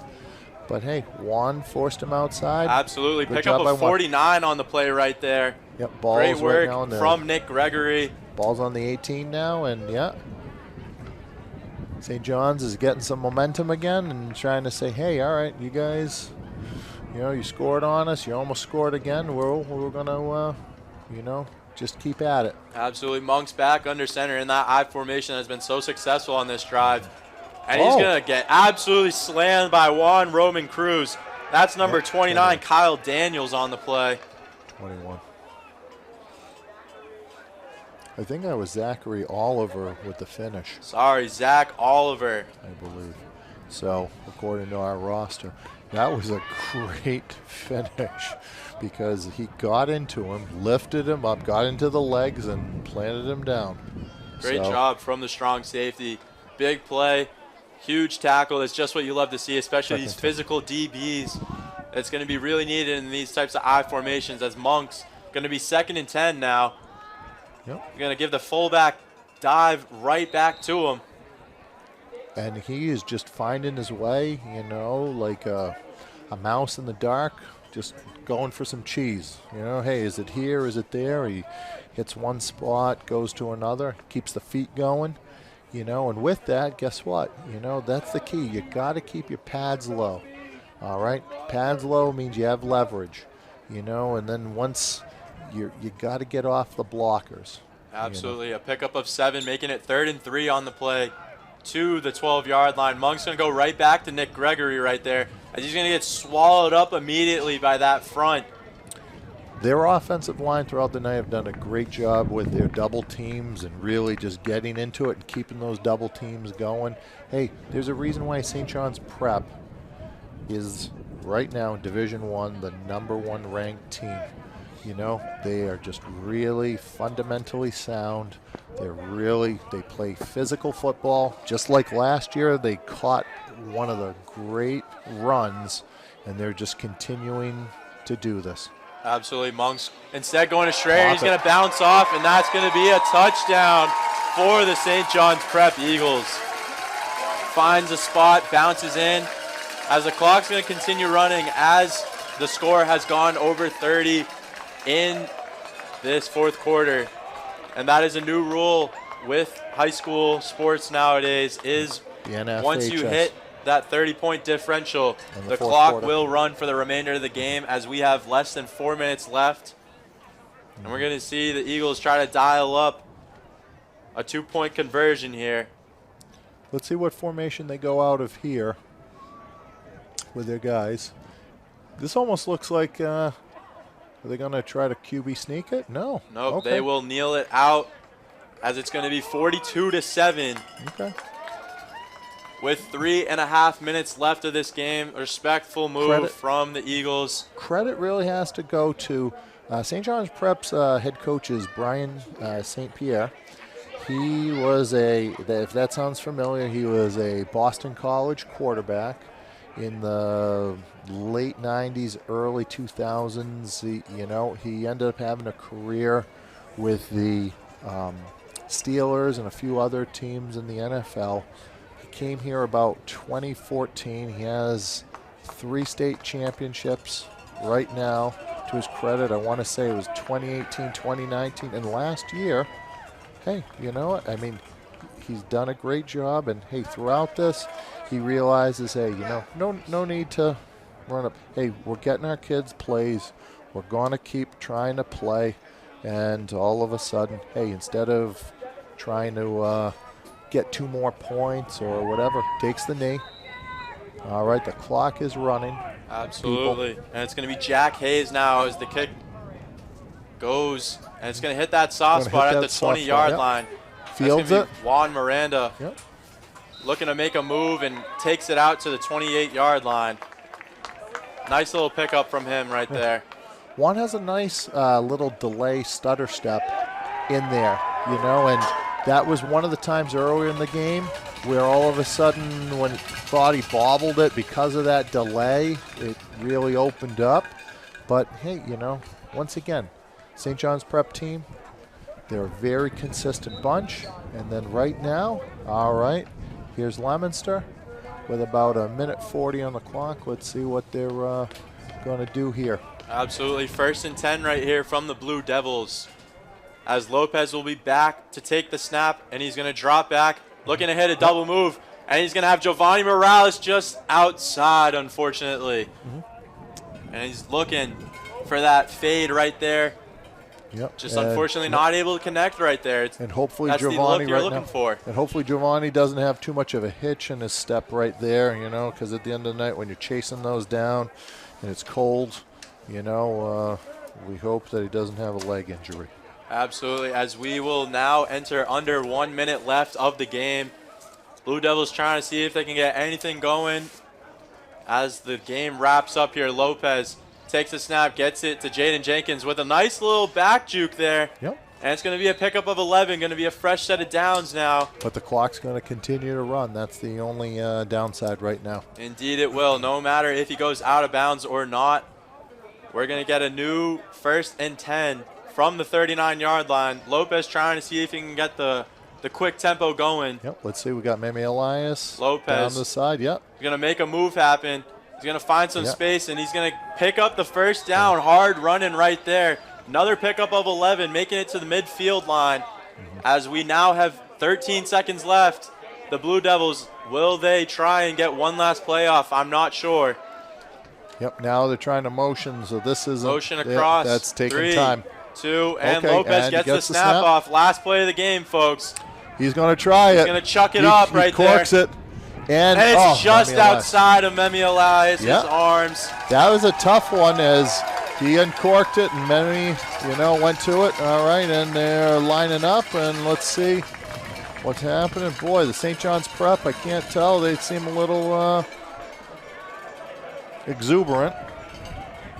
But, hey, Juan forced him outside. Absolutely. Good Pick up a 49 on the play right there. Yep, ball's Great work right now from Nick Gregory. Ball's on the 18 now, and, yeah. St. John's is getting some momentum again and trying to say, hey, all right, you guys, you know, you scored on us. You almost scored again. We're going to, you know, just keep at it. Absolutely. Monk's back under center in that I formation that has been so successful on this drive. And he's going to get absolutely slammed by Juan Roman Cruz. That's number 29, Kyle Daniels, on the play. 21. I think that was Zachary Oliver with the finish. Sorry, Zach Oliver. I believe. So, according to our roster, that was a great finish because he got into him, lifted him up, got into the legs, and planted him down. Great job from the strong safety. Big play. Huge tackle. That's just what you love to see, especially these physical DBs. It's going to be really needed in these types of I formations as Monk's going to be 2nd and 10 now. Yep. Going to give the fullback dive right back to him. And he is just finding his way, you know, like a a mouse in the dark, just going for some cheese. You know, hey, is it here? Is it there? He hits one spot, goes to another, keeps the feet going. You know, and with that, guess what? You know, that's the key. You got to keep your pads low. All right, pads low means you have leverage. You know, and then once you got to get off the blockers. Absolutely, a pickup of 7, making it 3rd and 3 on the play to the 12-yard line. Monk's going to go right back to Nick Gregory right there, as he's going to get swallowed up immediately by that front. Their offensive line throughout the night have done a great job with their double teams and really just getting into it and keeping those double teams going. Hey, there's a reason why St. John's Prep is right now in Division I the #1 ranked team. You know, they are just really fundamentally sound. They play physical football. Just like last year, they caught one of the great runs, and they're just continuing to do this. Absolutely, Monk's instead going to Schrader. He's going to bounce off, and that's going to be a touchdown for the St. John's Prep Eagles. Finds a spot, bounces in, as the clock's going to continue running as the score has gone over 30 in this 4th quarter. And that is a new rule with high school sports nowadays, is once you hit that 30-point differential, the clock will run for the remainder of the game, as we have less than 4 minutes left. And we're going to see the Eagles try to dial up a 2-point conversion here. Let's see what formation they go out of here with their guys. This almost looks like, are they going to try to QB sneak it? No. Nope, okay. They will kneel it out, as it's going to be 42-7. Okay. With 3.5 minutes left of this game. A respectful move from the Eagles. Credit really has to go to St. John's Prep's head coach is Brian St. Pierre. He was if that sounds familiar, he was a Boston College quarterback in the late 90s, early 2000s. He ended up having a career with the Steelers and a few other teams in the NFL. He came here about 2014. He has 3 state championships right now. To his credit, I want to say it was 2018, 2019, and last year, hey, you know what? I mean, he's done a great job, and hey, throughout this, he realizes, hey, no need to run up. Hey, we're getting our kids plays. We're going to keep trying to play, and all of a sudden, hey, instead of trying to get 2 more points or whatever, takes the knee. All right, the clock is running. Absolutely. People. And it's going to be Jack Hayes now as the kick goes. And it's going to hit that soft spot at the 20-yard line. Fields it. Juan Miranda looking to make a move and takes it out to the 28-yard line. Nice little pickup from him right there. Juan has a nice little delay stutter step in there, and that was one of the times earlier in the game where all of a sudden when it thought he bobbled it because of that delay, it really opened up. But hey, once again, St. John's Prep team, they're a very consistent bunch. And then right now, all right, here's Leominster with about 1:40 on the clock. Let's see what they're going to do here. Absolutely. 1st and 10 right here from the Blue Devils, as Lopez will be back to take the snap, and he's going to drop back, looking to hit a double move, and he's going to have Giovanni Morales just outside, unfortunately. And he's looking for that fade right there. Yep. Just unfortunately not able to connect right there. And hopefully that's Giovanni the look you're looking for. And hopefully Giovanni doesn't have too much of a hitch in his step right there, because at the end of the night when you're chasing those down and it's cold, we hope that he doesn't have a leg injury. Absolutely, as we will now enter under 1 minute left of the game. Blue Devils trying to see if they can get anything going as the game wraps up here. Lopez takes a snap, gets it to Jaden Jenkins with a nice little back juke there. Yep. And it's going to be a pickup of 11, going to be a fresh set of downs now. But the clock's going to continue to run. That's the only downside right now. Indeed it will, no matter if he goes out of bounds or not. We're going to get a new 1st and 10 from the 39-yard line. Lopez trying to see if he can get the quick tempo going. Yep, let's see. We got Meme Elias Lopez down the side. Yep. He's going to make a move happen. He's going to find some Yeah. space, and he's going to pick up the first down. Hard running right there. Another pickup of 11, making it to the midfield line. As we now have 13 seconds left, the Blue Devils, will they try and get one last playoff? I'm not sure. Yep, now they're trying to motion, so this isn't. Motion across. That's taking 3, time. 2, and Okay, Lopez and gets the gets the snap snap. off. Last play of the game, folks. He's going to try it. He's going to chuck it up right he corks there. it. And, And it's just Memi Elias. outside of Memi Elias' Yeah. arms. That was a tough one as he uncorked it and Memi, went to it. All right, and they're lining up, and let's see what's happening. Boy, the St. John's Prep, I can't tell. They seem a little exuberant.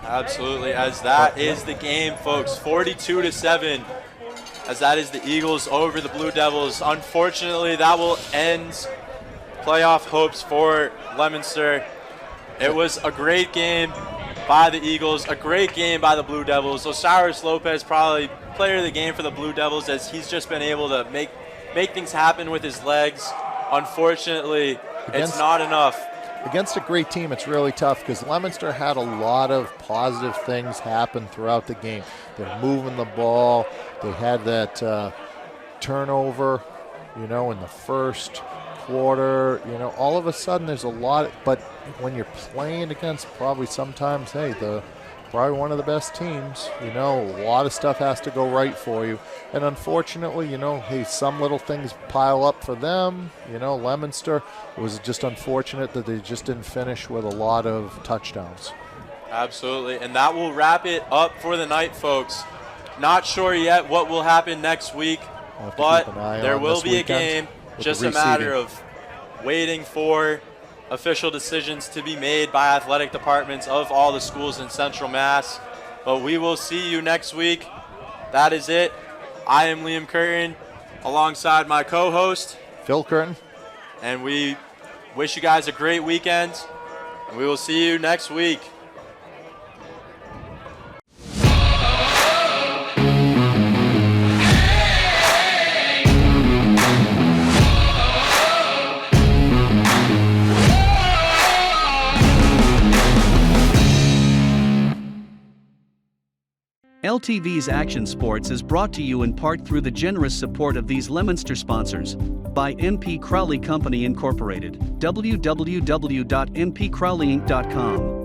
Absolutely, as that is the game, folks. 42-7, as that is the Eagles over the Blue Devils. Unfortunately, that will end playoff hopes for Leominster. It was a great game by the Eagles, a great game by the Blue Devils. Osiris Lopez, probably player of the game for the Blue Devils, as he's just been able to make things happen with his legs. Unfortunately, it's not enough. Against a great team, it's really tough because Leominster had a lot of positive things happen throughout the game. They're moving the ball. They had that turnover, in the first quarter. All of a sudden there's a lot. But when you're playing against probably sometimes, probably one of the best teams, a lot of stuff has to go right for you. And unfortunately, some little things pile up for them. Leominster, it was just unfortunate that they just didn't finish with a lot of touchdowns. Absolutely, and that will wrap it up for the night, folks. Not sure yet what will happen next week, We'll have to but keep an eye there on will this be a weekend game. with Just the a matter reseeding. of waiting for official decisions to be made by athletic departments of all the schools in Central Mass. But we will see you next week. That is it. I am Liam Curtin alongside my co-host, Phil Curtin. and we wish you guys a great weekend. And we will see you next week. LTV's Action Sports is brought to you in part through the generous support of these Leominster sponsors. By MP Crowley Company Incorporated, www.mpcrowleyinc.com.